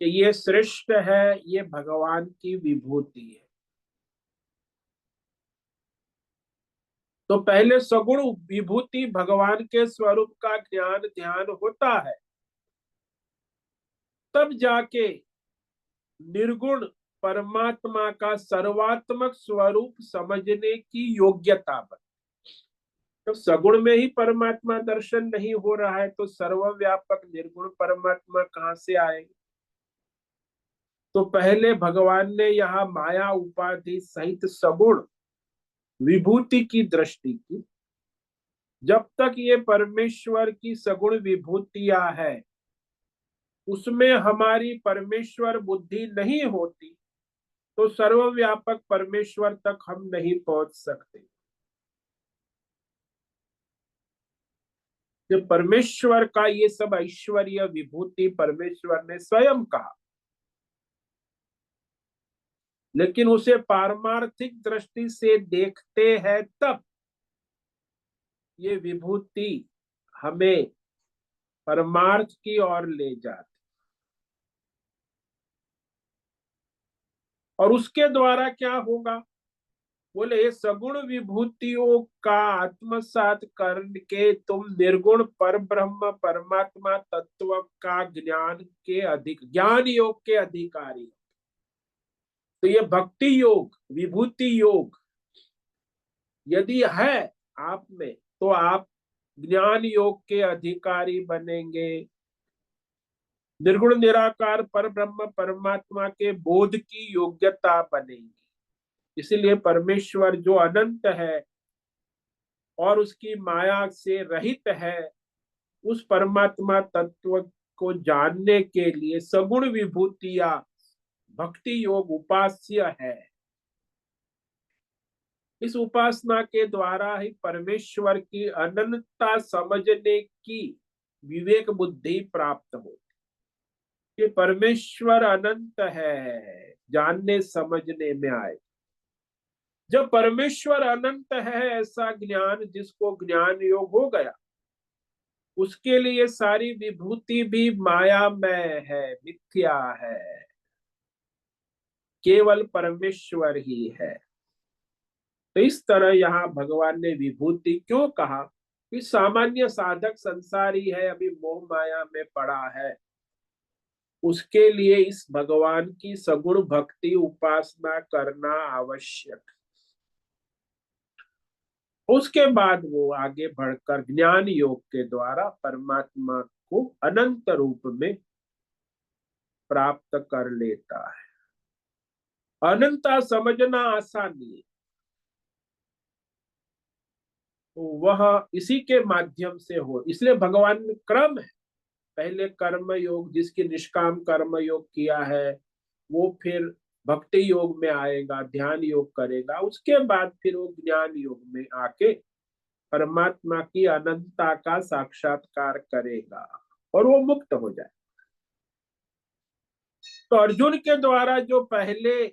कि ये श्रेष्ठ है, ये भगवान की विभूति है। तो पहले सगुण विभूति भगवान के स्वरूप का ज्ञान ध्यान होता है, तब जाके निर्गुण परमात्मा का सर्वात्मक स्वरूप समझने की योग्यता बन। तो सगुण में ही परमात्मा दर्शन नहीं हो रहा है तो सर्वव्यापक निर्गुण परमात्मा कहां से आएंगे? तो पहले भगवान ने यहाँ माया उपाधि सहित सगुण विभूति की दृष्टि की। जब तक ये परमेश्वर की सगुण विभूतियां है उसमें हमारी परमेश्वर बुद्धि नहीं होती तो सर्वव्यापक परमेश्वर तक हम नहीं पहुंच सकते। जो परमेश्वर का ये सब ऐश्वर्य विभूति परमेश्वर ने स्वयं कहा, लेकिन उसे पारमार्थिक दृष्टि से देखते हैं तब ये विभूति हमें परमार्थ की ओर ले जाती। और उसके द्वारा क्या होगा? बोले सगुण विभूतियों का आत्मसात करके तुम निर्गुण पर ब्रह्म परमात्मा तत्व का ज्ञान के अधिक ज्ञान योग के अधिकारी। तो ये भक्ति योग विभूति योग यदि है आप में तो आप ज्ञान योग के अधिकारी बनेंगे। निर्गुण निराकार पर ब्रह्म परमात्मा के बोध की योग्यता बनेगी। इसीलिए परमेश्वर जो अनंत है और उसकी माया से रहित है, उस परमात्मा तत्व को जानने के लिए सगुण विभूतियां भक्ति योग उपास्य है। इस उपासना के द्वारा ही परमेश्वर की अनंतता समझने की विवेक बुद्धि प्राप्त होती। ये परमेश्वर अनंत है, जानने समझने में आए। जब परमेश्वर अनंत है ऐसा ज्ञान जिसको ज्ञान योग हो गया, उसके लिए सारी विभूति भी मायामय है, मिथ्या है, केवल परमेश्वर ही है। तो इस तरह यहाँ भगवान ने विभूति क्यों कहा कि सामान्य साधक संसारी है, अभी मोह माया में पड़ा है, उसके लिए इस भगवान की सगुण भक्ति उपासना करना आवश्यक। उसके बाद वो आगे बढ़कर ज्ञान योग के द्वारा परमात्मा को अनंत रूप में प्राप्त कर लेता है। अनंता समझना आसान नहीं है, तो वह इसी के माध्यम से हो। इसलिए भगवान में क्रम है, पहले कर्म योग, जिसकी निष्काम कर्म योग किया है वो फिर भक्ति योग में आएगा, ध्यान योग करेगा, उसके बाद फिर वो ज्ञान योग में आके परमात्मा की अनंतता का साक्षात्कार करेगा और वो मुक्त हो जाए। तो अर्जुन के द्वारा जो पहले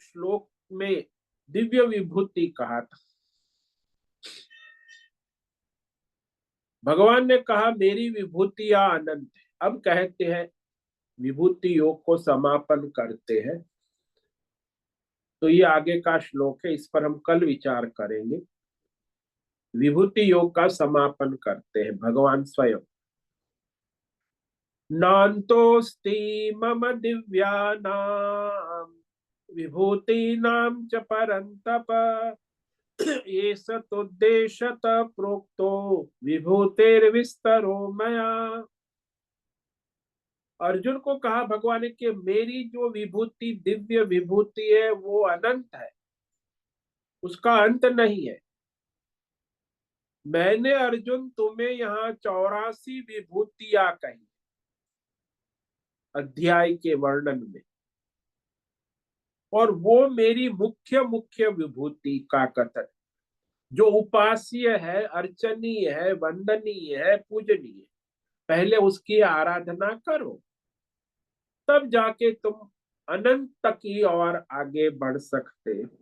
श्लोक में दिव्य विभूति कहा था, भगवान ने कहा मेरी विभूतियां अनंत है। अब कहते हैं विभूति योग को समापन करते हैं। तो ये आगे का श्लोक है, इस पर हम कल विचार करेंगे। विभूति योग का समापन करते हैं भगवान स्वयं। नान्तोऽस्ति मम दिव्यानां विभूतीनां च परन्तप एष तोद्देश्यतः प्रोक्तो विभूतेर्विस्तरो मया। अर्जुन को कहा भगवान ने कि मेरी जो विभूति दिव्य विभूति है वो अनंत है, उसका अंत नहीं है। मैंने अर्जुन तुम्हें यहाँ 84 विभूतियां कही अध्याय के वर्णन में, और वो मेरी मुख्य मुख्य विभूति का कथन, जो उपास्य है, अर्चनीय है, वंदनीय है, पूजनीय। पहले उसकी आराधना करो, तब जाके तुम अनंत की ओर आगे बढ़ सकते हो।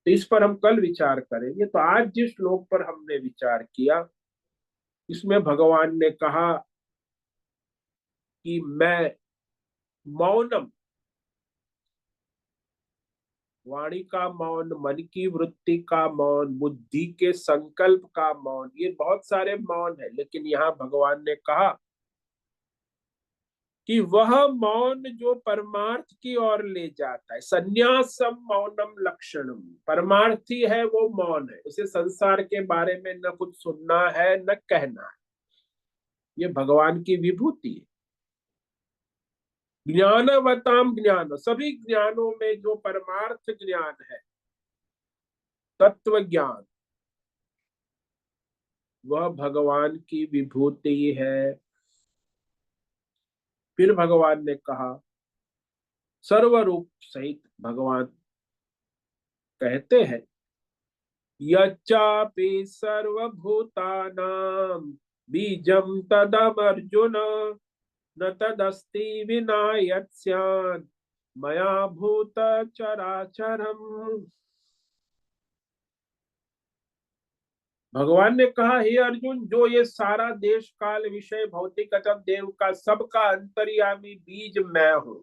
तो इस पर हम कल विचार करेंगे। तो आज जिस श्लोक पर हमने विचार किया, इसमें भगवान ने कहा कि मैं मौनम, वाणी का मौन, मन की वृत्ति का मौन, बुद्धि के संकल्प का मौन, ये बहुत सारे मौन है, लेकिन यहाँ भगवान ने कहा कि वह मौन जो परमार्थ की ओर ले जाता है, संन्यासम मौनम लक्षणम, परमार्थी है वो मौन है, उसे संसार के बारे में न कुछ सुनना है न कहना है। ये भगवान की विभूति है। ज्ञानवताम ज्ञान, सभी ज्ञानों में जो परमार्थ ज्ञान है, तत्व ज्ञान, वह भगवान की विभूति है। फिर भगवान ने कहा सर्वरूप सहित भगवान कहते हैं यच्चापि सर्वभूतानां बीजं तदमर्जुन न तदस्ति विना यत्स्यात् मया भूत चराचरम्। भगवान ने कहा हे अर्जुन, जो ये सारा देश काल विषय भौतिक अथवा देव का सबका अंतर्यामी बीज मैं हूं।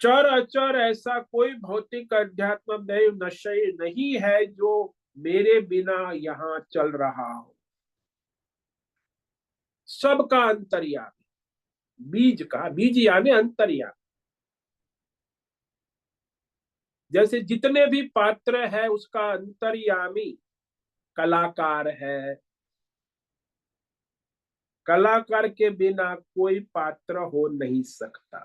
चर अचर ऐसा कोई भौतिक अध्यात्म देव नशय नहीं है जो मेरे बिना यहाँ चल रहा हो। सबका अंतर्यामी, बीज का, बीज यानी अंतर्यामी। जैसे जितने भी पात्र है उसका अंतर्यामी कलाकार है, कलाकार के बिना कोई पात्र हो नहीं सकता।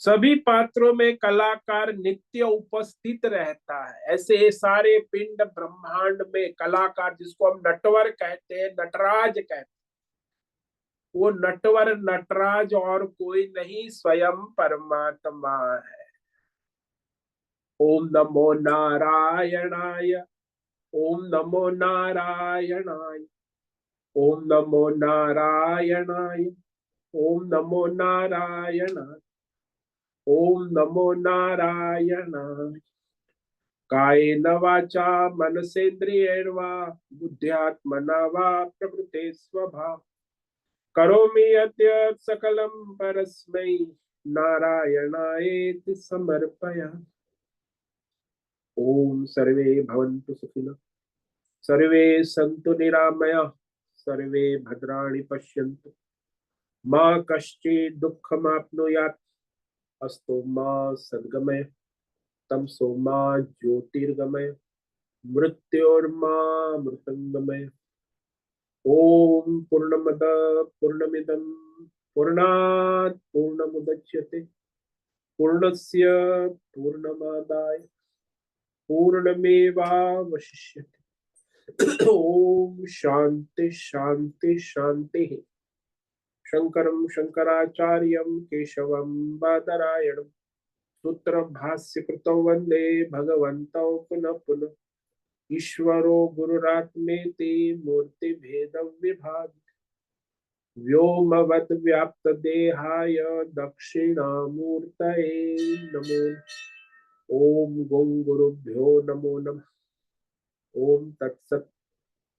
सभी पात्रों में कलाकार नित्य उपस्थित रहता है। ऐसे सारे पिंड ब्रह्मांड में कलाकार, जिसको हम नटवर कहते हैं, नटराज कहते हैं, वो नटवर नटराज और कोई नहीं, स्वयं परमात्मा है। ओम नमो नारायणाय, ओम नमो नारायणाय, ओम नमो नारायणाय, ओम नमो नारायणाय, ओम नमो नारायणाय। कायेन वाचा मनसेन्द्रियैर् वा बुद्ध्यात्मना वा प्रकृते स्वभाव करोमि यद्यत् सकलं परस्मै नारायणायेति समर्पयामि। ओम सर्वे भवन्तु सुखिनः, सर्वे सन्तु निरामयाः, सर्वे भद्राणि पश्यन्तु, मा कश्चित् दुःखमाप्नुयात्, अस्तु मा सद्गमय, तमसो मा ज्योतिर्गमय, मृत्योर्मा मृतंगमय। ओम पूर्णमद पूर्णमिदं पूर्णात् पूर्णमुदच्यते पूर्णस्य पूर्णमादाय पूर्णमेवावशिष्यते। ओम शांति शांति शांति। शंकरं शंकराचार्यं केशवं बादरायणं सूत्र भाष्य कृतौ वंदे भगवन्तौ पुनः पुनः। ईश्वरो गुरुरात्मेति मूर्ति भेद विभाग व्योमवद् व्याप्त देहाय दक्षिणामूर्तये नमो। ओम गं गुरुभ्यो नमो नमः। ओम तत्सत्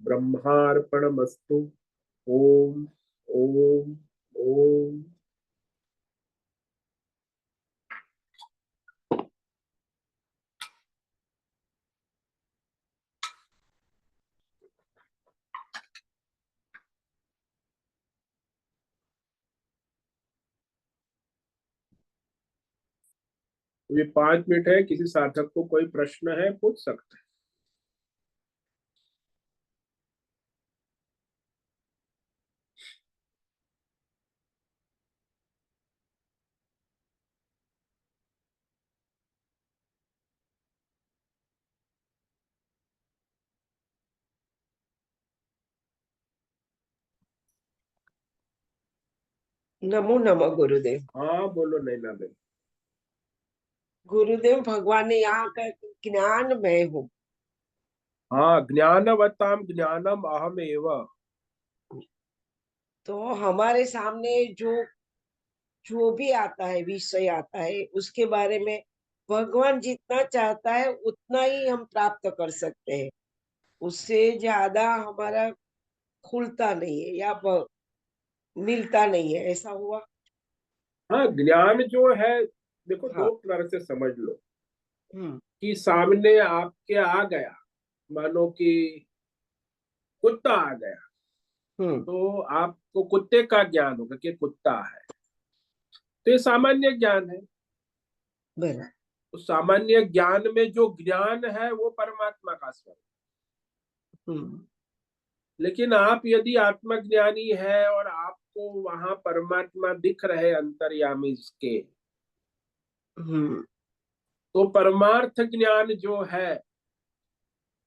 ब्रह्मार्पणमस्तु। ओम ओम ओम। ये 5 मिनट है, किसी साधक को कोई प्रश्न है पूछ सकते हैं। नमो नमः गुरुदेव। हाँ बोलो नैना बेन। गुरुदेव, भगवान ने यहाँ का ज्ञान मैं हूँ। हाँ, ज्ञानवताम ज्ञानम अहमेव। तो हमारे सामने जो जो भी आता है, विषय आता है, उसके बारे में भगवान जितना चाहता है उतना ही हम प्राप्त कर सकते हैं। उससे ज्यादा हमारा खुलता नहीं है या मिलता नहीं है। ऐसा हुआ। हाँ, ज्ञान जो है, देखो हाँ। दो तरह से समझ लो हम्म। कि सामने आपके आ गया, मानो कि कुत्ता आ गया, हम्म। तो आपको कुत्ते का ज्ञान होगा कि कुत्ता है, तो ये सामान्य ज्ञान है। बराबर। उस सामान्य ज्ञान में जो ज्ञान है वो परमात्मा का स्वरूप। हम्म। लेकिन आप यदि आत्मज्ञानी है और आपको वहां परमात्मा दिख रहे अंतर्यामी के, हम्म। तो परमार्थ ज्ञान जो है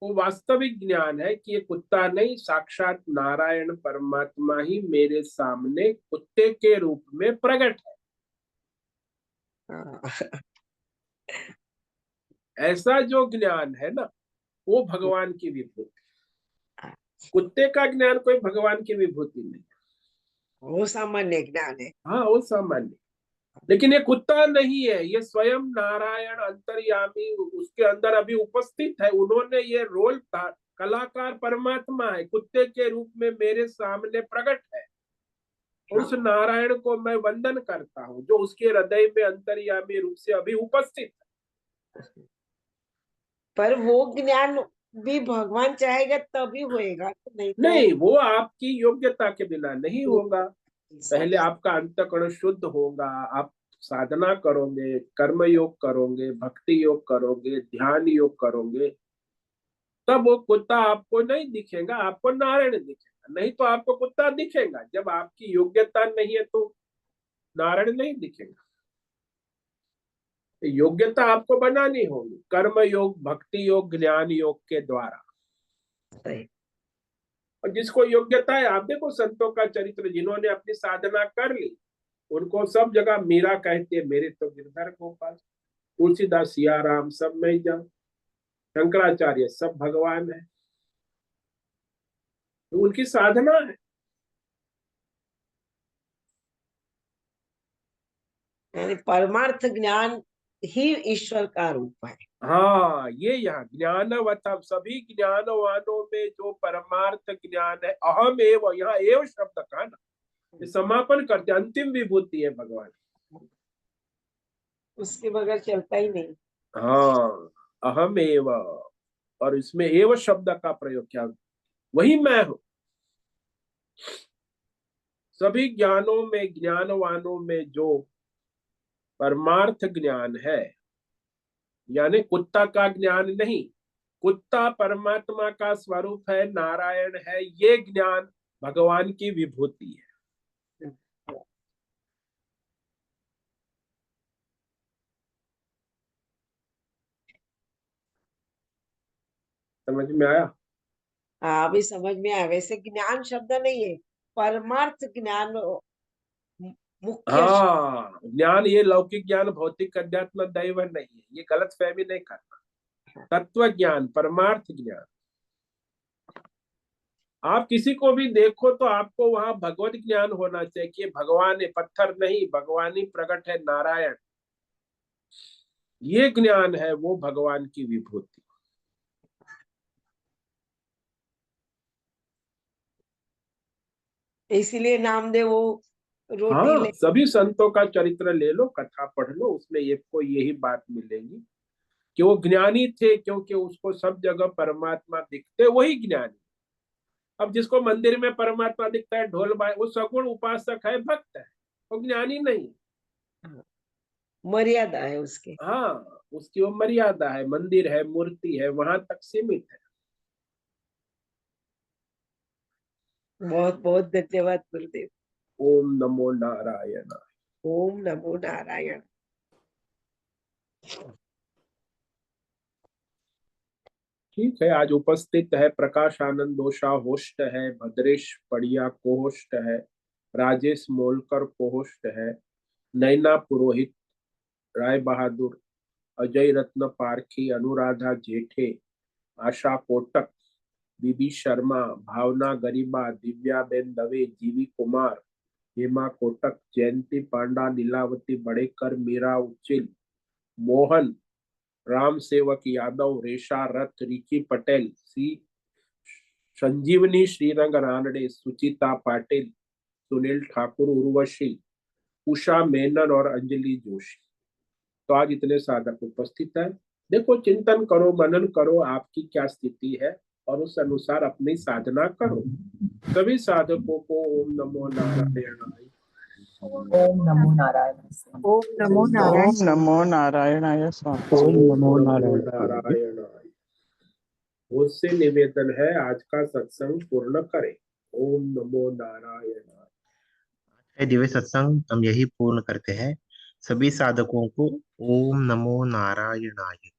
वो वास्तविक ज्ञान है कि ये कुत्ता नहीं, साक्षात नारायण परमात्मा ही मेरे सामने कुत्ते के रूप में प्रकट है। हाँ। ऐसा जो ज्ञान है ना, वो भगवान की विभूति। कुत्ते का ज्ञान कोई भगवान की विभूति नहीं। वो सामान्य ज्ञान है। हाँ, वो सामान्य, लेकिन ये कुत्ता नहीं है, ये स्वयं नारायण अंतर्यामी उसके अंदर अभी उपस्थित है। उन्होंने ये रोल, कलाकार परमात्मा है, कुत्ते के रूप में मेरे सामने प्रकट है। उस नारायण को मैं वंदन करता हूँ जो उसके हृदय में अंतर्यामी रूप से अभी उपस्थित है। पर वो ज्ञान भी भगवान चाहेगा तभी होएगा, तो नहीं तो नहीं, वो आपकी योग्यता के बिना नहीं होगा। पहले आपका अंतःकरण शुद्ध होगा, आप साधना करोगे, कर्म योग करोगे, भक्ति योग करोगे, ध्यान योग करोगे, तब वो कुत्ता आपको नहीं दिखेगा, आपको नारायण दिखेगा। नहीं तो आपको कुत्ता दिखेगा। जब आपकी योग्यता नहीं है तो नारायण नहीं दिखेगा। योग्यता आपको बनानी होगी कर्म योग, भक्ति योग, ज्ञान योग के द्वारा। सही। और जिसको योग्यता है, आप देखो संतों का चरित्र, जिन्होंने अपनी साधना कर ली उनको सब जगह मीरा कहते हैं, मेरे तो गिरधर गोपाल। तुलसीदास, सिया राम सब में जाओ, शंकराचार्य सब भगवान है। तो उनकी साधना है। यानी परमार्थ ज्ञान ही ईश्वर का रूप है। हाँ, ये यहाँ ज्ञानवतम, सभी ज्ञानवानों में जो परमार्थ ज्ञान है, अहम एव, यहाँ एव शब्द का ना, ये समापन करते, अंतिम विभूति है भगवान। उसके बगैर चलता ही नहीं। हाँ, अहम एव, और इसमें एव शब्द का प्रयोग किया, वही मैं हूं। सभी ज्ञानों में, ज्ञानवानों में जो परमार्थ ज्ञान है, यानी कुत्ता का ज्ञान नहीं, कुत्ता परमात्मा का स्वरूप है, नारायण है, ये ज्ञान भगवान की विभूति है। समझ में आया? हाँ, अभी समझ में आया। वैसे ज्ञान शब्द नहीं है, परमार्थ ज्ञान मुख्य शब्द। हाँ, ज्ञान ये लौकिक ज्ञान, भौतिक अध्यात्म दैव नहीं है, ये गलत फहमी नहीं करना। तत्व ज्ञान, परमार्थ ज्ञान। आप किसी को भी देखो तो आपको वहां भगवत ज्ञान होना चाहिए कि भगवान है, पत्थर नहीं, भगवान ही प्रकट है, नारायण। ये ज्ञान है वो भगवान की विभूति। इसीलिए नामदेव वो रोटी हाँ, ले। सभी संतों का चरित्र ले लो, कथा पढ़ लो, उसमें को यही बात मिलेगी कि वो ज्ञानी थे क्योंकि उसको सब जगह परमात्मा दिखते, वही ज्ञानी। अब जिसको मंदिर में परमात्मा दिखता है, ढोल बाय, वो सगुण उपासक है, भक्त है, वो ज्ञानी नहीं। मर्यादा है उसके। हाँ, उसकी वो मर्यादा है, मंदिर है, मूर्ति है, वहां तक सीमित है। बहुत बहुत धन्यवाद गुरुदेव। ओम नमो नारायण। ओम नमो नारायण। ठीक है, आज उपस्थित है प्रकाश आनंद दोषा होस्ट है, भद्रेश पड़िया कोहोस्ट है, राजेश मोलकर कोहोस्ट है, नैना पुरोहित, राय बहादुर, अजय रत्न पारखी, अनुराधा जेठे, आशा कोटक, बीबी शर्मा, भावना गरीबा, दिव्याबेन दवे, जीवी कुमार, हेमा कोटक, जयंती पांडा, लीलावती बड़ेकर, मीरा उच्चिल, मोहन, राम सेवक यादव, रेशा रथ, रिकी पटेल, सी संजीवनी, श्रीरंग रानडे, सुचिता पाटिल, सुनील ठाकुर, उर्वशी, उषा मेनन और अंजलि जोशी। तो आज इतने साधक उपस्थित है। देखो, चिंतन करो, मनन करो, आपकी क्या स्थिति है और उस अनुसार अपनी साधना करो। सभी साधकों को ओम नमो नारायणाय। ओम नमो नारायण। ओम नमो नारायण। ओम नमो नारायणाय स्वामी। ओम नमो नमो नारायण। नारायणाय। मुझसे निवेदन है, आज का सत्संग पूर्ण करें। ओम नमो नारायणाय। है दिव्य सत्संग हम यही पूर्ण करते हैं। सभी साधकों को ओम नमो नारायणाय।